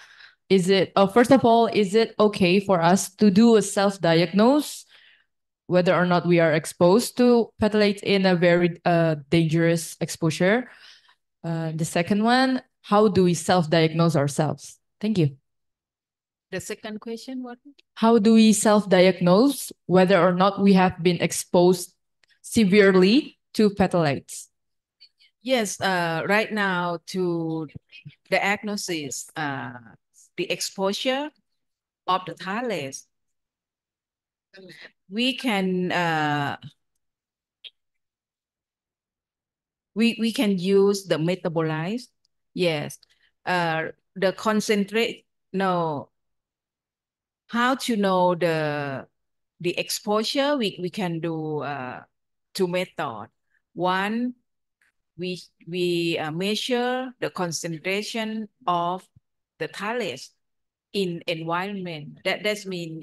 Is it, first of all, is it okay for us to do a self-diagnose whether or not we are exposed to phthalates in a very dangerous exposure? The second one, how do we self-diagnose ourselves? Thank you. The second question, what? How do we self-diagnose whether or not we have been exposed severely to phthalates? Yes, right now to diagnosis the exposure of the phthalates, we can we can use the metabolite. Yes, the concentrate. No, how to know the exposure? We can do two methods. One, we measure the concentration of the phthalates in environment. That's mean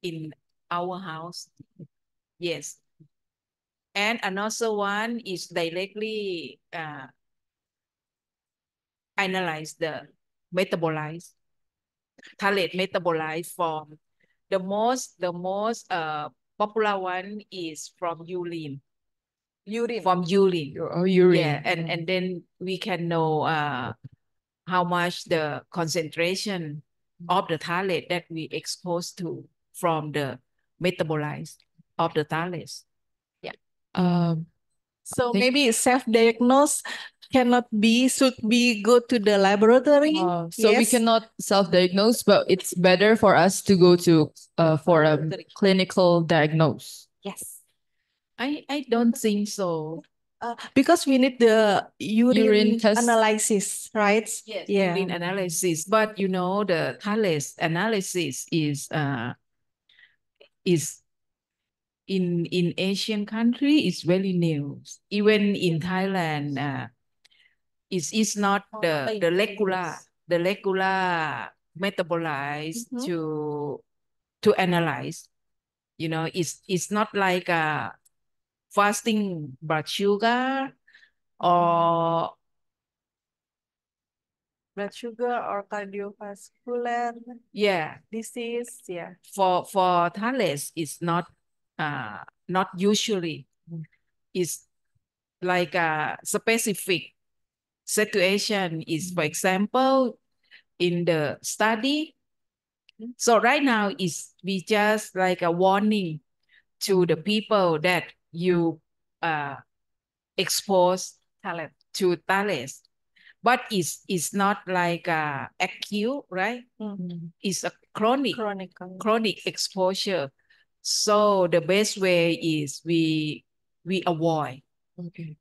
in our house. Yes. And another one is directly analyze the metabolite, phthalate metabolite from the most popular one is from urine. From urine. Urine. Yeah, and then we can know how much the concentration of the phthalate that we exposed to from the metabolites of the phthalates. Um, So maybe self-diagnose should be go to the laboratory. so we Yes. cannot self-diagnose, but it's better for us to go to for a clinical diagnose. Yes. I don't think so. Because we need the urine Test. analysis, right? Yes, Yeah. urine analysis, but you know the phthalates analysis is in Asian country is very new. Even in Thailand, it's not the regular metabolites to analyze. You know, it's not like fasting blood sugar or cardiovascular disease. Yeah. For phthalates, it's not usually. It's like a specific situation is, for example, in the study. So right now is we just like a warning to the people that you expose to phthalates, but it's not like acute, right? It's a chronic exposure. So the best way is we avoid. Okay.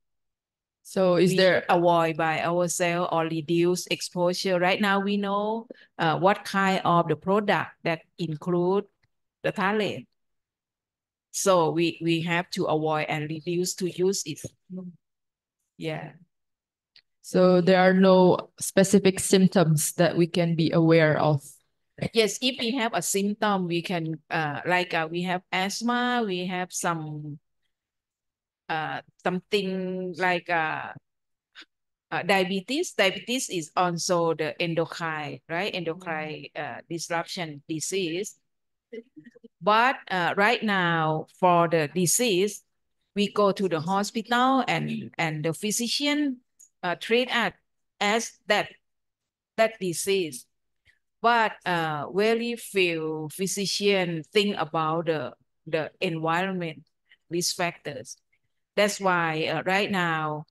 So is We there avoid by ourselves or reduce exposure. Right now we know what kind of the product that include the phthalate. So we have to avoid and reduce to use it. Yeah. so there are no specific symptoms that we can be aware of? Yes, if we have a symptom, we can we have asthma, we have some something like diabetes. Diabetes is also the endocrine, right? Endocrine disruption disease. But right now, for the disease, we go to the hospital and the physician treat us as that disease. But very few physicians think about the environment, risk factors. That's why right now,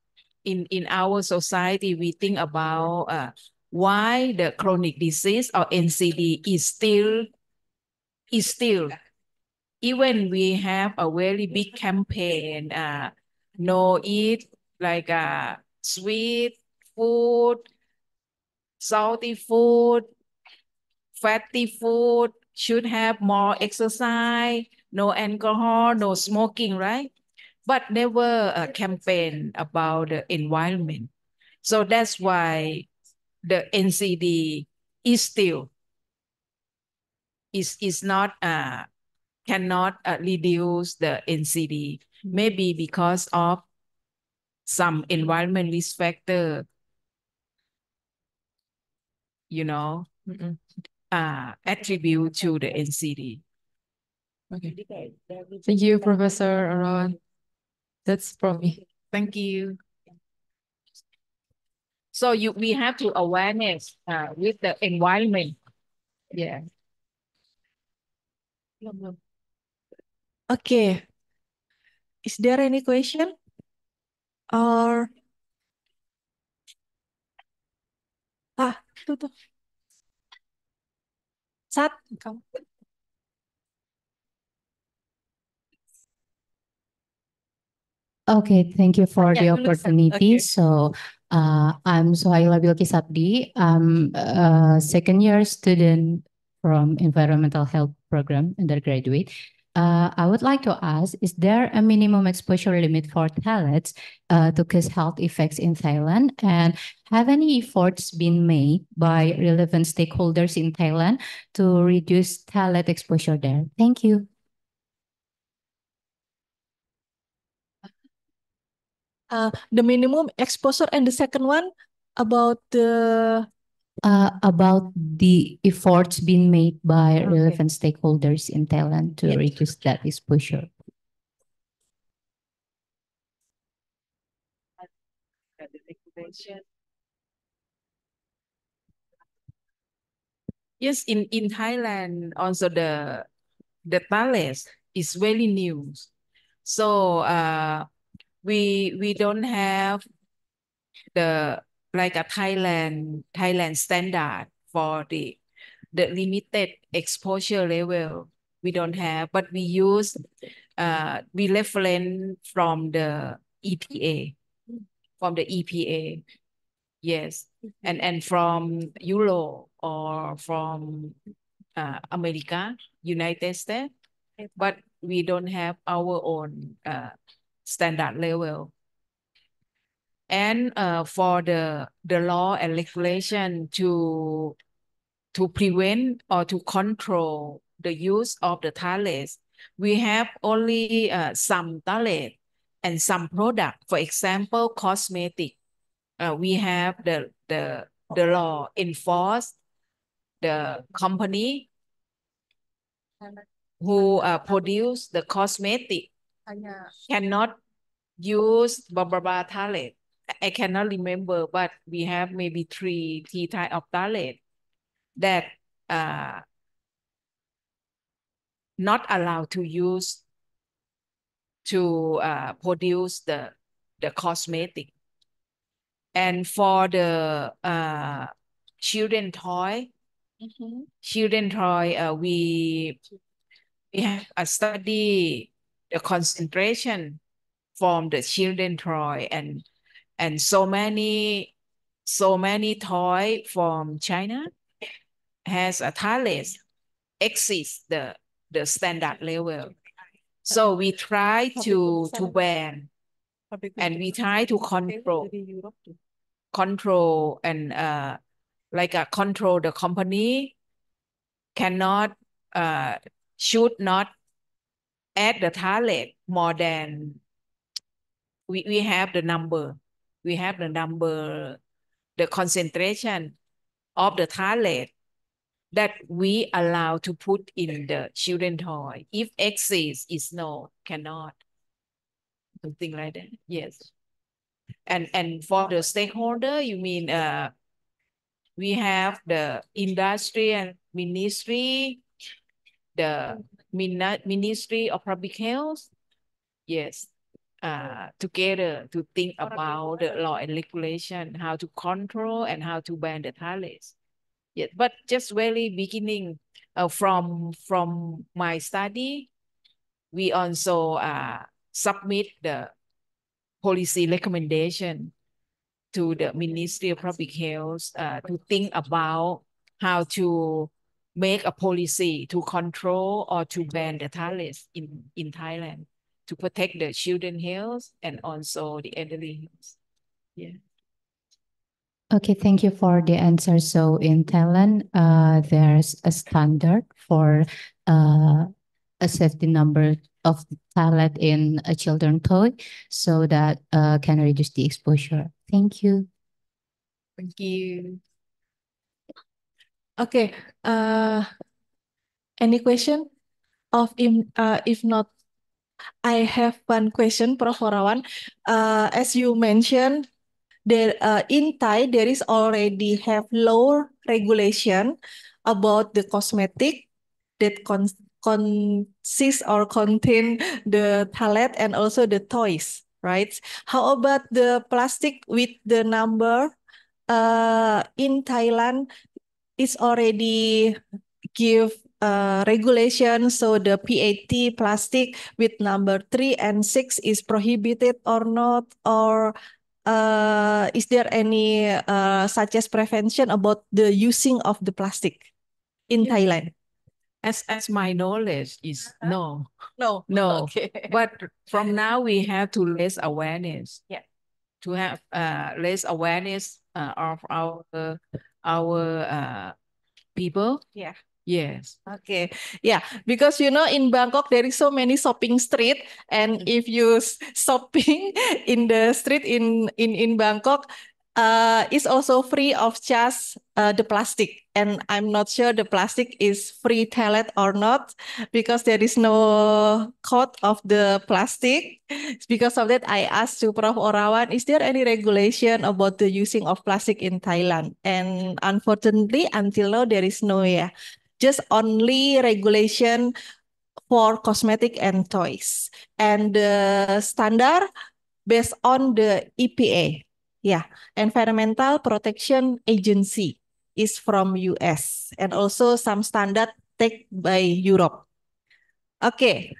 in our society, we think about why the chronic disease or NCD is still, even we have a very big campaign, no eat like sweet food, salty food, fatty food, should have more exercise, no alcohol, no smoking, right? But never a campaign about the environment. So that's why the NCD is still is not cannot reduce the NCD, maybe because of some environment risk factor, attribute to the NCD. Okay. Thank you, Professor Arawan. That's from me. Thank you. So we have to awareness with the environment. Yeah. Okay. Is there any question? Or itu tuh. Sat, kamu. Okay, thank you for the Yeah, dulu, Sat. opportunity. Okay. So, I'm Sohaila Bilqis Abdi. I'm a second year student from Environmental Health Program, undergraduate. I would like to ask, is there a minimum exposure limit for phthalates to cause health effects in Thailand? And have any efforts been made by relevant stakeholders in Thailand to reduce phthalate exposure there? Thank you. The minimum exposure and the second one about the about the efforts being made by Okay. relevant stakeholders in Thailand to Yes. reduce that exposure. Yes, in Thailand also the phthalates is very new. So we don't have the like a Thailand standard for the limited exposure level. We don't have, but we use we reference from the EPA, yes, and from Europe or from America, United States, but we don't have our own standard level. And for the law and regulation to prevent or to control the use of the phthalates, we have only some phthalates and some product. For example, cosmetic. We have the law enforce the company who produce the cosmetic cannot use blah blah blah phthalate. I cannot remember, but we have maybe three type of phthalate that not allowed to use to produce the cosmetic. And for the children toy, we have a study the concentration from the children toy and so many toy from China has a phthalate exceeds the standard level. So we try to ban and we try to control and control the company cannot should not add the phthalate more than we have the number the concentration of the phthalate that we allow to put in the children toy. If excess is no, cannot. Something like that. Yes. And for the stakeholder, you mean we have the industry and ministry, the Ministry of Public Health. Yes. Together to think about the law and regulation, how to control and how to ban the phthalates. Yes, but just very beginning from my study, we also submit the policy recommendation to the Ministry of Public Health to think about how to make a policy to control or to ban the phthalates in Thailand to protect the children's health and also the elderly health. Yeah. Okay, thank you for the answer. So in Thailand, there's a standard for a safety number of phthalate in a children toy, so that can reduce the exposure. Thank you. Thank you. Okay. Any question? If not, I have one question, Prof. Orawan. As you mentioned, there in Thai there is already have law regulation about the cosmetic that consists or contain the phthalate and also the toys, right? How about the plastic with the number? In Thailand, it's already give regulation, so the PET plastic with number 3 and 6 is prohibited or not, or is there any such as prevention about the using of the plastic in Thailand? As my knowledge is no. No. No. Okay. But from now we have to raise awareness. Yeah. To have raise awareness of our people. Yeah. Yes. Okay. Yeah, because in Bangkok there is so many shopping street, and if you shopping in the street in Bangkok, it's also free of charge the plastic, and I'm not sure the plastic is free pallet or not, because there is no code of the plastic. Because of that, I asked to Prof. Orawan, is there any regulation about the using of plastic in Thailand? And unfortunately, until now there is no. Yeah, just only regulation for cosmetic and toys, and the standard based on the EPA, yeah, Environmental Protection Agency, is from US, and also some standard take by Europe. Okay,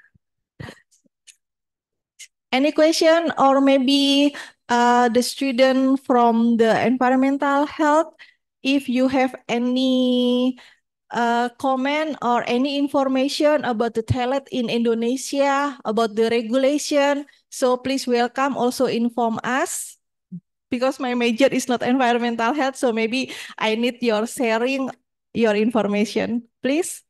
any question, or maybe the student from the environmental health, if you have any comment or any information about the talent in Indonesia, about the regulation, so please welcome, also inform us, because my major is not environmental health, so maybe I need your sharing your information, please.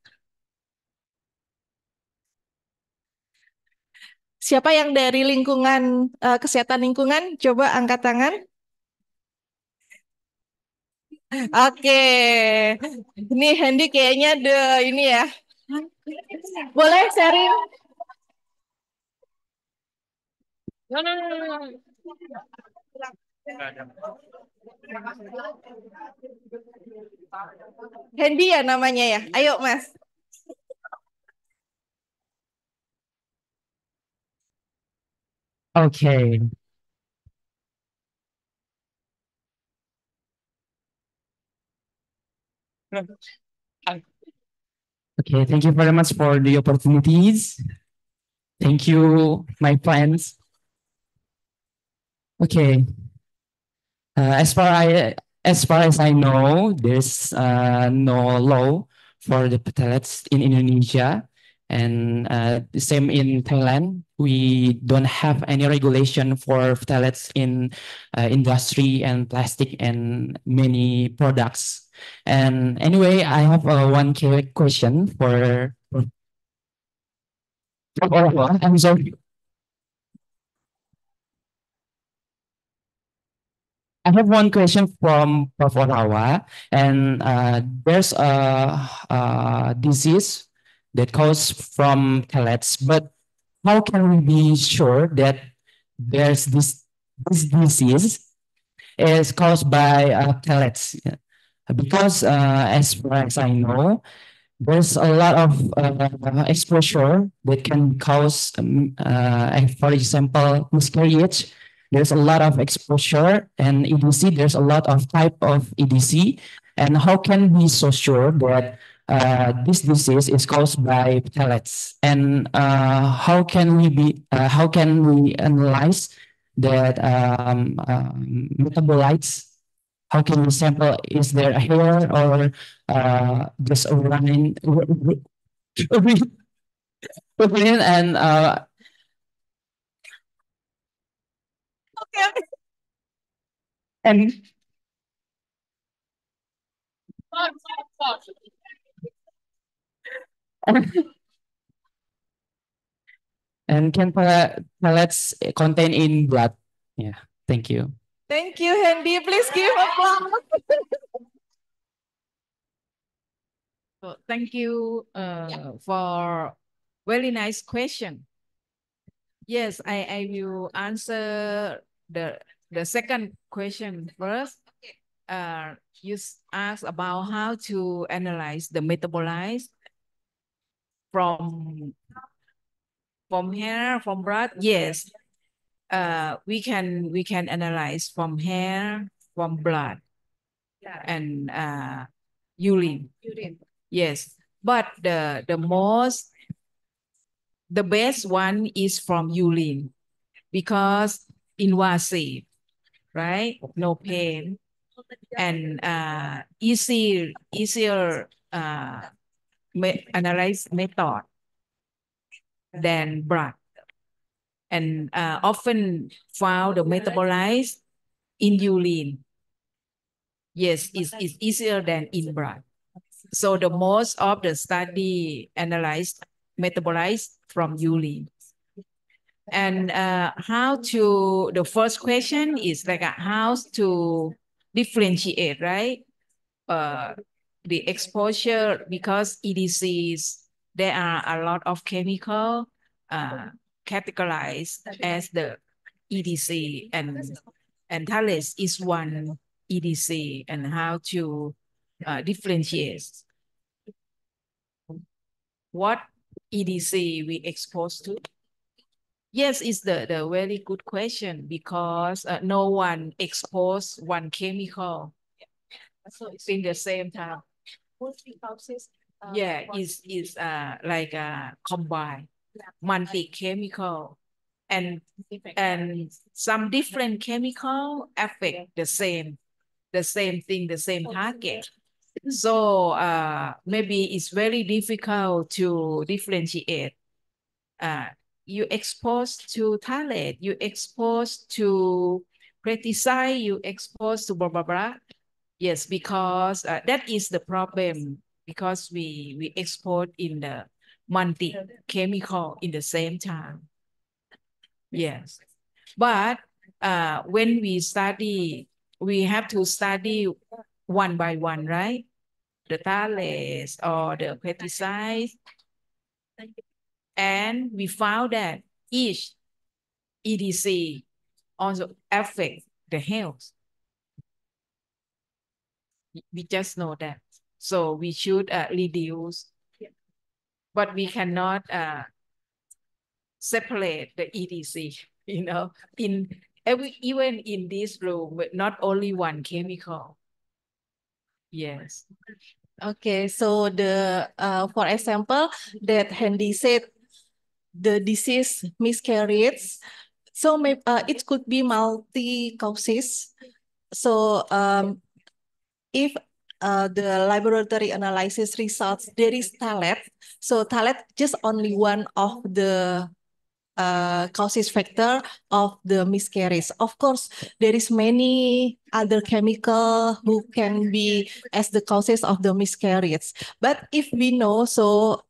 Siapa yang dari lingkungan kesehatan lingkungan, coba angkat tangan. Oke, ini Hendy kayaknya ini ya. Boleh sharing? No, no, no, no, no. Hendy ya namanya ya. Ayo Mas. Okay. Okay, thank you very much for the opportunities. Thank you, my friends. Okay. As far as I know, there's no law for the phthalates in Indonesia, and the same in Thailand. We don't have any regulation for phthalates in industry and plastic and many products. And anyway, I have one question for I'm sorry. I have one question from Prof. Orawa, and there's a disease that comes from pellets, but how can we be sure that there's this disease is caused by pellets? Because as far as I know, there's a lot of exposure that can cause, for example, miscarriage. There's a lot of exposure, and EDC, there's a lot of type of EDC. And how can we so sure that this disease is caused by pellets? And how can we analyze that metabolites? How can we sample? Is there a hair or just a running and Okay. and And can pellets contain in blood? Yeah, thank you. Thank you, Hendy. Please give applause. So thank you for very nice question. Yes, I will answer the second question first. You asked about how to analyze the metabolites from hair, from blood. Yes, we can analyze from hair, from blood, and urine. Yes, but the best one is from urine because invasive, right? No pain and easier analyze method than blood, and often found the metabolites in urine. Yes, it's easier than in blood. So the most of the study analyzed metabolites from urine. And the first question is like how to differentiate, right? The exposure, because EDCs, there are a lot of chemical categorized as the EDC, and Thales is one EDC, and how to differentiate what EDC we exposed to. Yes, it's the very good question, because no one exposed one chemical in the same time. Yeah, is like combined, multi-chemical, and some different chemical affect the same thing, the same target. So maybe it's very difficult to differentiate. You exposed to phthalate, you exposed to pesticide, you exposed to blah, blah, blah. Yes, because that is the problem, because we export in the multi-chemical in the same time. Yes, but when we study, we have to study one by one, right? The phthalates or the pesticides. And we found that each EDC also affect the health. We just know that. So we should reduce, but we cannot separate the EDC, even in this room, but not only one chemical. Yes. Okay, so for example, that Hendy said the disease miscarriage, so it could be multi causes. So if the laboratory analysis results there is phthalate, so phthalate just only one of the causes factor of the miscarriage. Of course, there is many other chemical who can be as the causes of the miscarriage. But if we know, so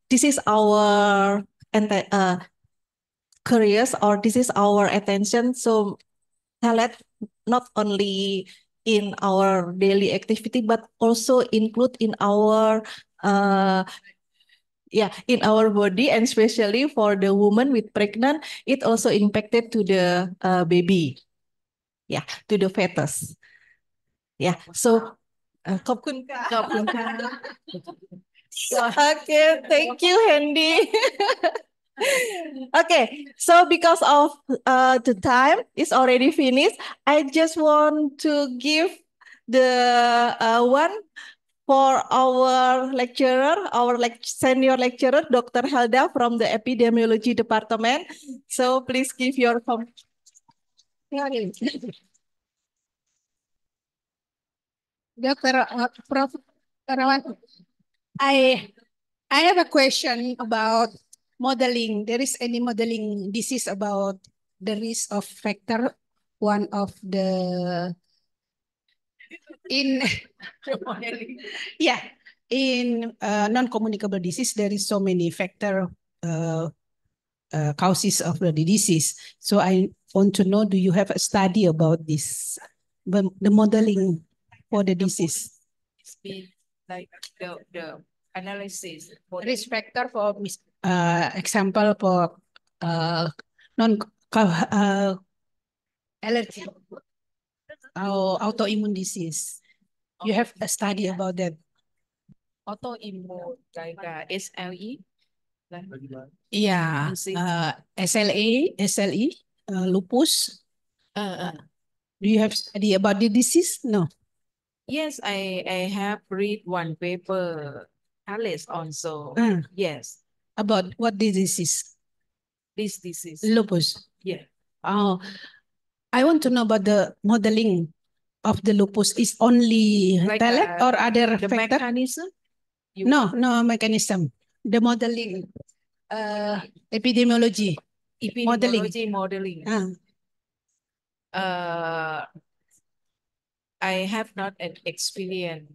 this is our careers, or this is our attention. So phthalate not only in our daily activity, but also include in our in our body, and especially for the woman with pregnant, it also impacted to the baby, to the fetus. So ขอบคุณค่ะ ขอบคุณค่ะ Okay, thank you, Hendy. Okay, so because of the time is already finished, I just want to give the one for our lecturer, our senior lecturer, Dr. Helda from the Epidemiology Department. So please give your comment. Dr. Prof. Rawan, I have a question about modeling. There is any modeling disease about the risk of factor, one of the in yeah, in non-communicable disease, there is so many factor causes of the disease. So I want to know, do you have a study about this, the modeling for the disease? It's been like the analysis for Risk factor for example for non allergy or autoimmune disease. You have a study about that. autoimmune, like SLE. Like, Yeah, disease. SLE, lupus. Do you have study about the disease? No. Yes, I have read one paper, Alice also. Yes, About what disease? this disease. Lupus. Yeah. Oh, I want to know about the modeling of the lupus. Is only Like, TELET or other the factor? mechanism? You No mechanism. The modeling, epidemiology. epidemiology modeling. Ah. I have not an experience.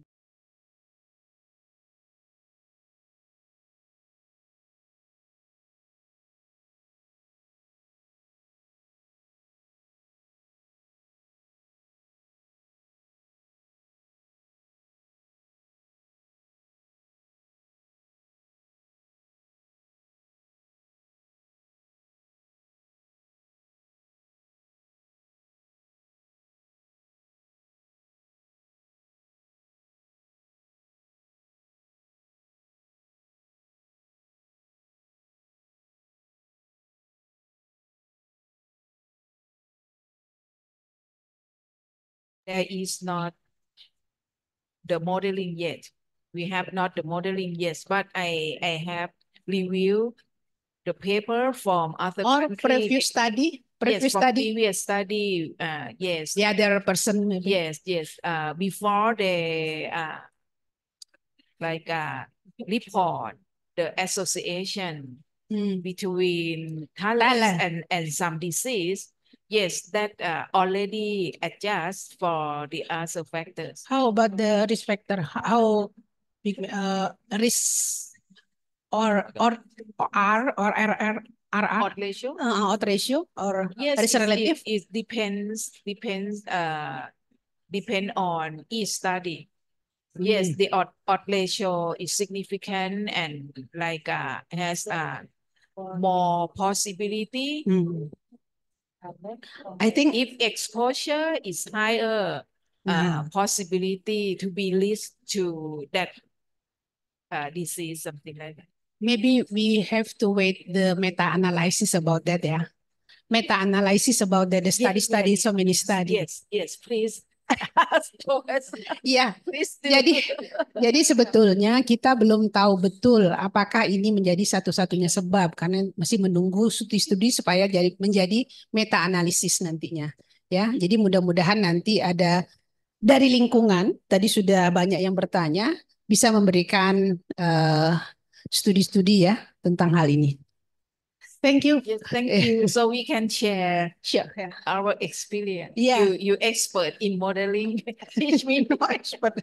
There is not the modeling yet. We have not the modeling yet, but I have reviewed the paper from other Or countries. previous study? Yes, from previous study. Yes. The other person maybe. Yes. Before they report the association between TALES and some disease. Yes, that already adjust for the other factors. How about the risk factor? How big risk or R or RR? Odds ratio? Odds ratio or yes, risk relative? It depends on each study. Yes, the odds ratio is significant and has more possibility. I think if exposure is higher, possibility to be linked to that disease, something like that. Maybe we have to wait the meta-analysis about that, yeah. Meta-analysis about that, the study, so many studies. Yes, please. Ya, jadi sebetulnya kita belum tahu betul apakah ini menjadi satu-satunya sebab karena masih menunggu studi-studi supaya menjadi meta-analisis nantinya. Ya, jadi mudah-mudahan nanti ada dari lingkungan, tadi sudah banyak yang bertanya, bisa memberikan studi-studi ya tentang hal ini. Thank you. Yes, thank you. So we can share our experience. Yeah. You expert in modeling. Teach me. No expert.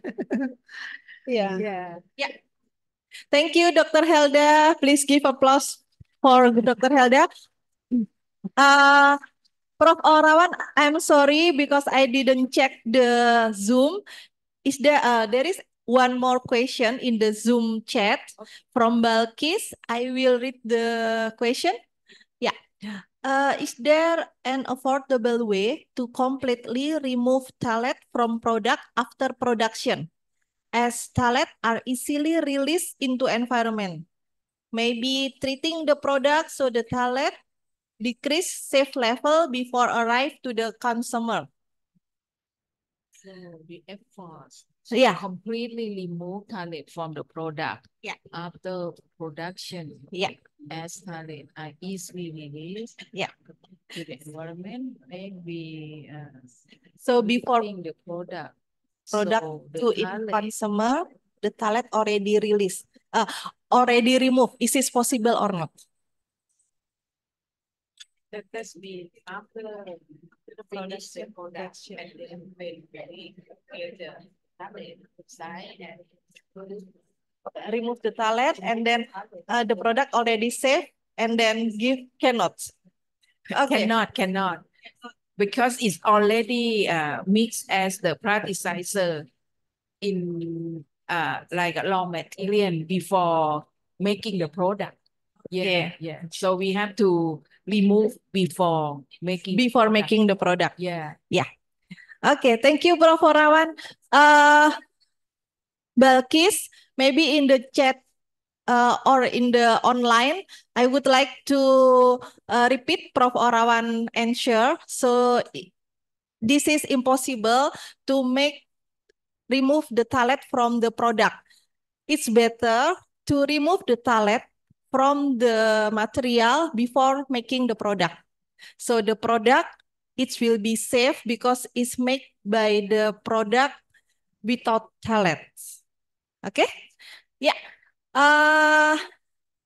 Yeah. Thank you, Dr. Helda. Please give applause for Dr. Helda. Prof. Orawan, I'm sorry because I didn't check the Zoom. Is there is one more question in the Zoom chat from Balkis. I will read the question. Yeah. Is there an affordable way to completely remove phthalate from product after production, as phthalate are easily released into environment? Maybe treating the product so the phthalate decrease safe level before arrive to the consumer. So the efforts Yeah. completely remove phthalate from the product. Yeah. After production. Yeah. As phthalate are easily released. Yeah. To the environment, maybe So before the product. to So in consumer, the phthalate already released, already removed. Is this possible or not? Let us be after the finish the production and then very later side and remove the talent, and then the product already safe, and then give cannot. Okay. cannot because it's already mixed as the plasticizer in like a raw material before making the product. Okay. Yeah. So we have to remove before making Making the product. Yeah. Okay, thank you, Prof. Orawan. Balkis, maybe in the chat or in the online, I would like to repeat Prof. Orawan answer. So this is impossible to remove the talent from the product. It's better to remove the talent from the material before making the product. So the product, it will be safe because it's made by the product without talent. Okay? Yeah.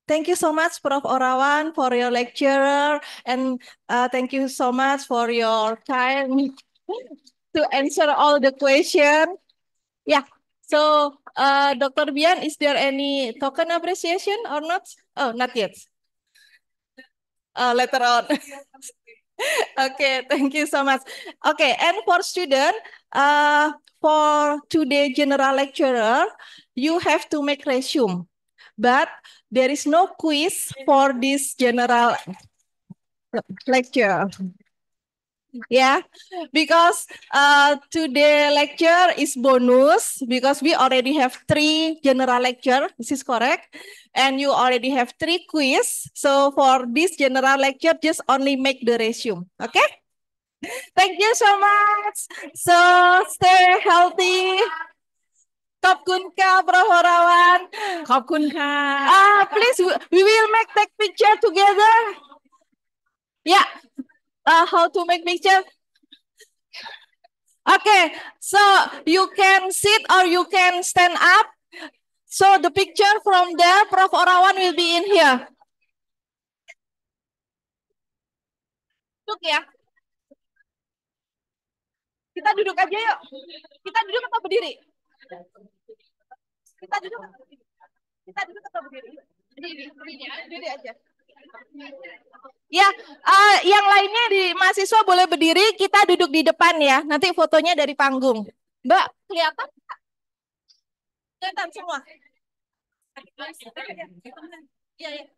Thank you so much, Prof. Orawan, for your lecture, and thank you so much for your time to answer all the questions. Yeah. So, Dr. Bian, is there any token appreciation or not? Oh, not yet. Later on. Okay, thank you so much. Okay, and for student, for today general lecturer, you have to make resume, but there is no quiz for this general lecture. Yeah, because today lecture is bonus because we already have 3 general lecture. This is correct. And you already have 3 quiz. So for this general lecture, just only make the resume. Okay? Thank you so much. So stay healthy. Kopkunka, Prof. Orawan. Kopkunka. Please, we will take picture together. Yeah. How to make picture? Okay, so you can sit or you can stand up. So the picture from there, Prof. Orawan will be in here. Duduk ya. Kita duduk aja yuk. Kita duduk atau berdiri? Kita duduk atau berdiri? Kita duduk atau berdiri? Berdiri aja. Ya, yang lainnya di mahasiswa boleh berdiri, kita duduk di depan ya. Nanti fotonya dari panggung. Mbak, kelihatan? Kelihatan semua. Ya, ya.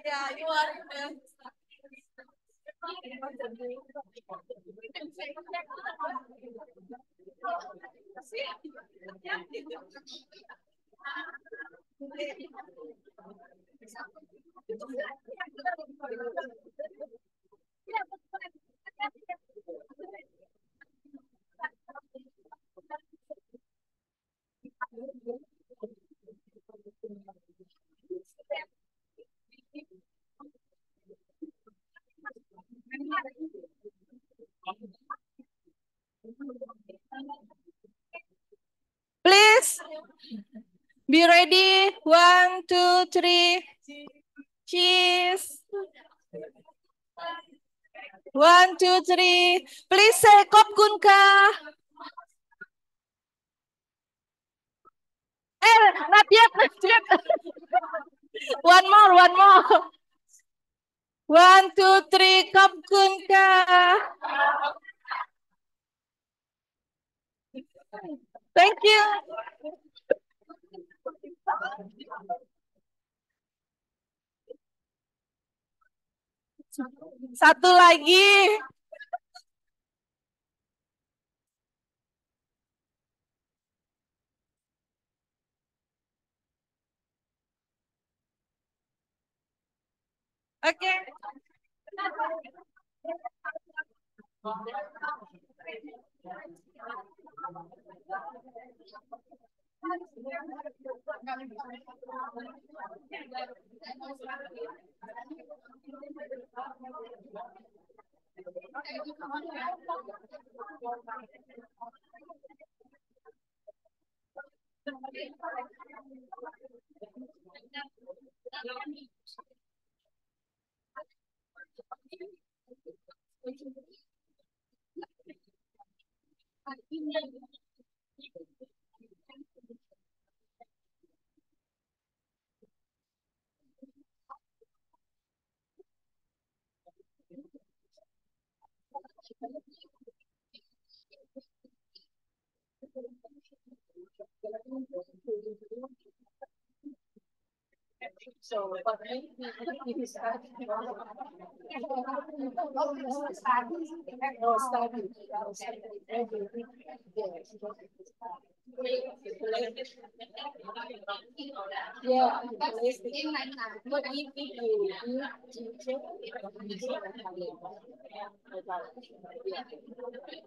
Ya, you are. Please be ready. 1, 2, 3. Cheese. 1, 2, 3. Please say Kopkunka. Not yet. One more. 1, 2, 3. Kopkunka. Thank you. Satu lagi. Oke. So, but maybe start yeah, but if you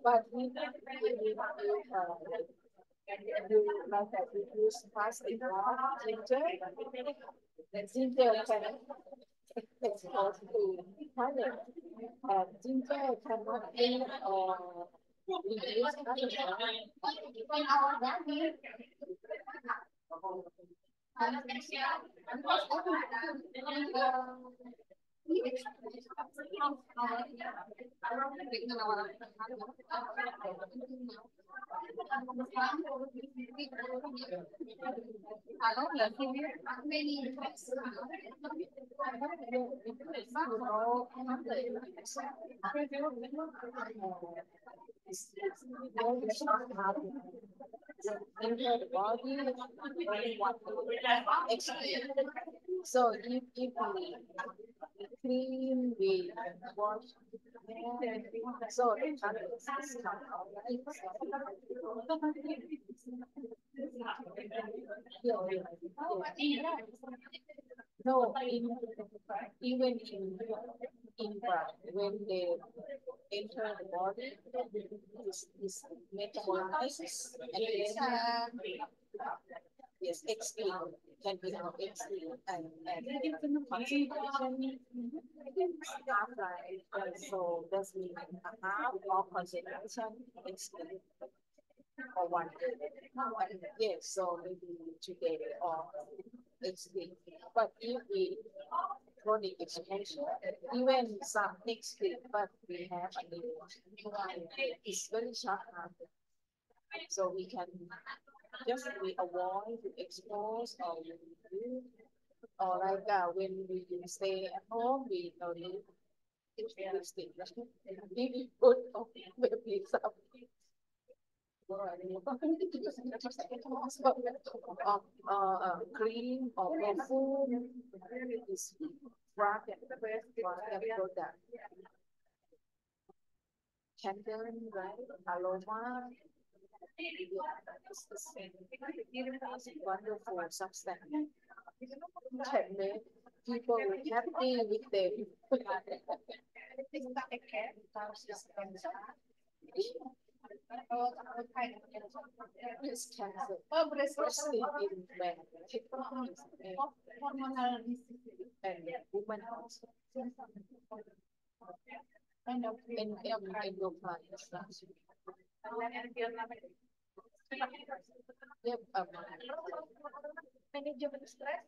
but you like that we use fast ginger, then ginger can export to Thailand. And ginger cannot be reduced enter the body so if we clean, we wash, so the color is no, even in when they enter the body, is metabolized and then yes, extreme can be extreme and concentration after so does mean half or concentration extreme or 1 day. Yes, so maybe 2 day or extreme. But if we chronic exposure, even some extreme, but we have a new one, it's very short term. So we can just we avoid to expose or we or like when we stay at home, we don't need maybe put maybe some cream or food is wrapped and product. Candle, right? Aroma. Wonderful substance can make people happy with them. Breast cancer. Prostate in men. And women also. And endocrine. Yep. Manajemen stres.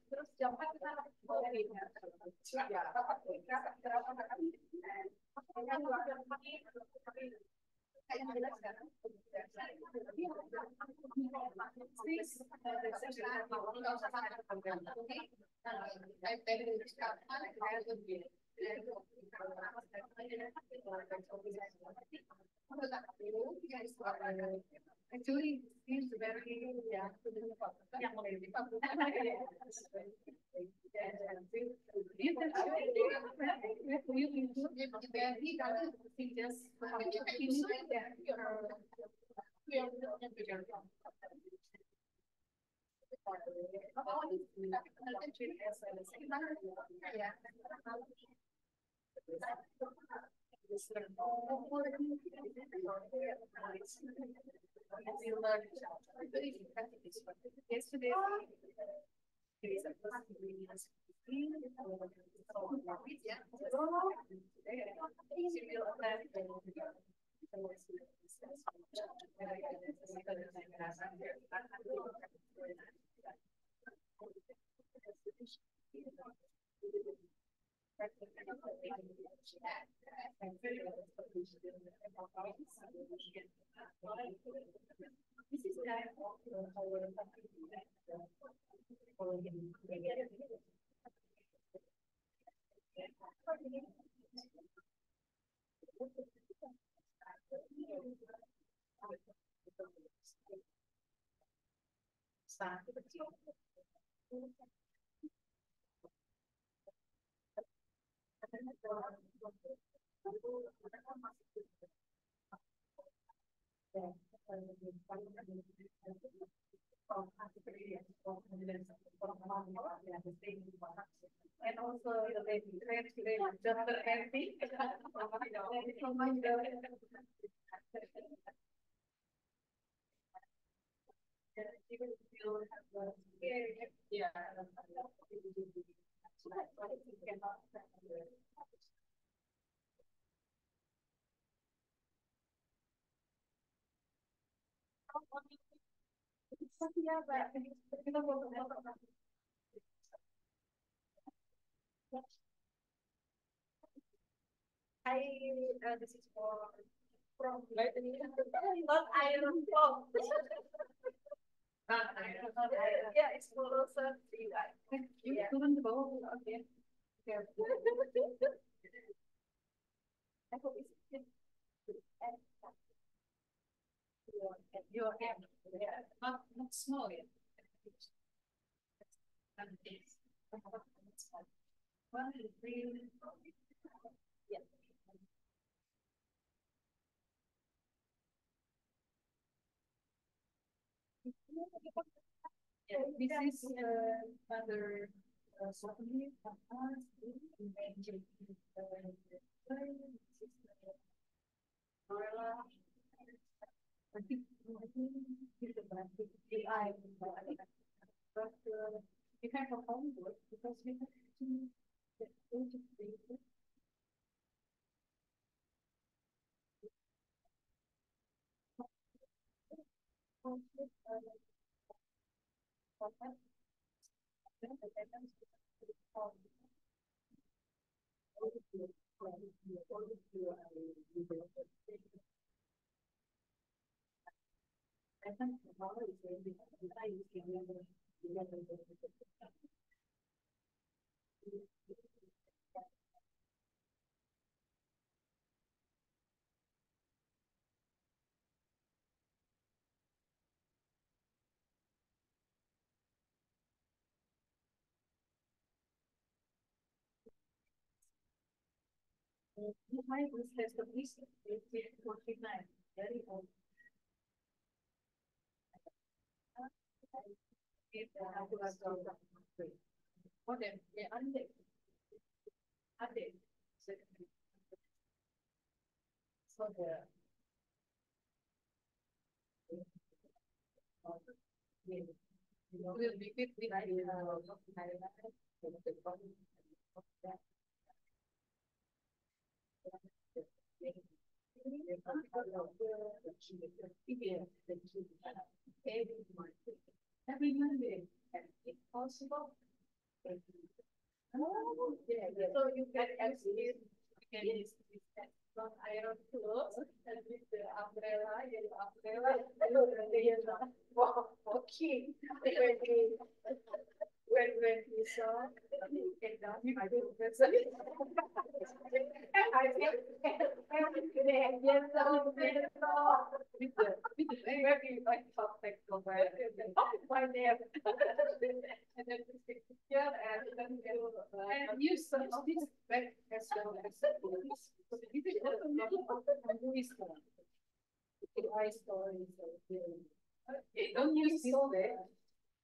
Terus jam 4 kita actually seems very yang mulai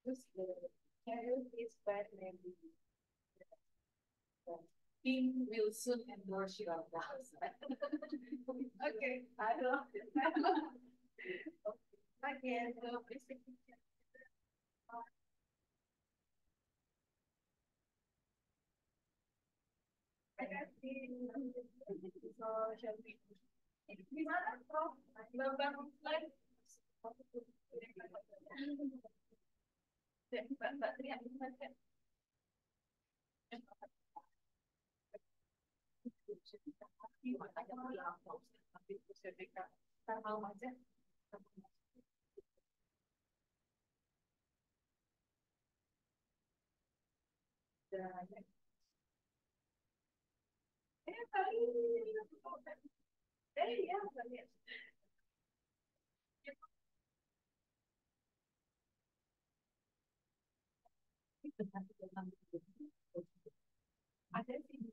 Just the carrot is bad maybe. King will soon endorse your class. Okay, I love it. Again, so basically, so shall we? Gimana, Prof? Bang slide. Mbak Tri, gimana? Ada sih.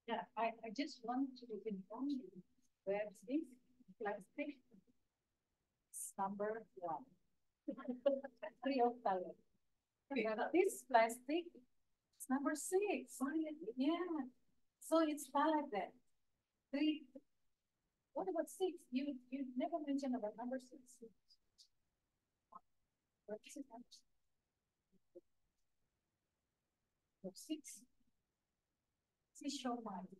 Yeah, I just want to inform you where this plastic is number 1. Free of color. This plastic is number 6. Yeah. So it's valid then. 3. What about 6? You never mentioned about number 6. What is it number 6? 6. Please show mine.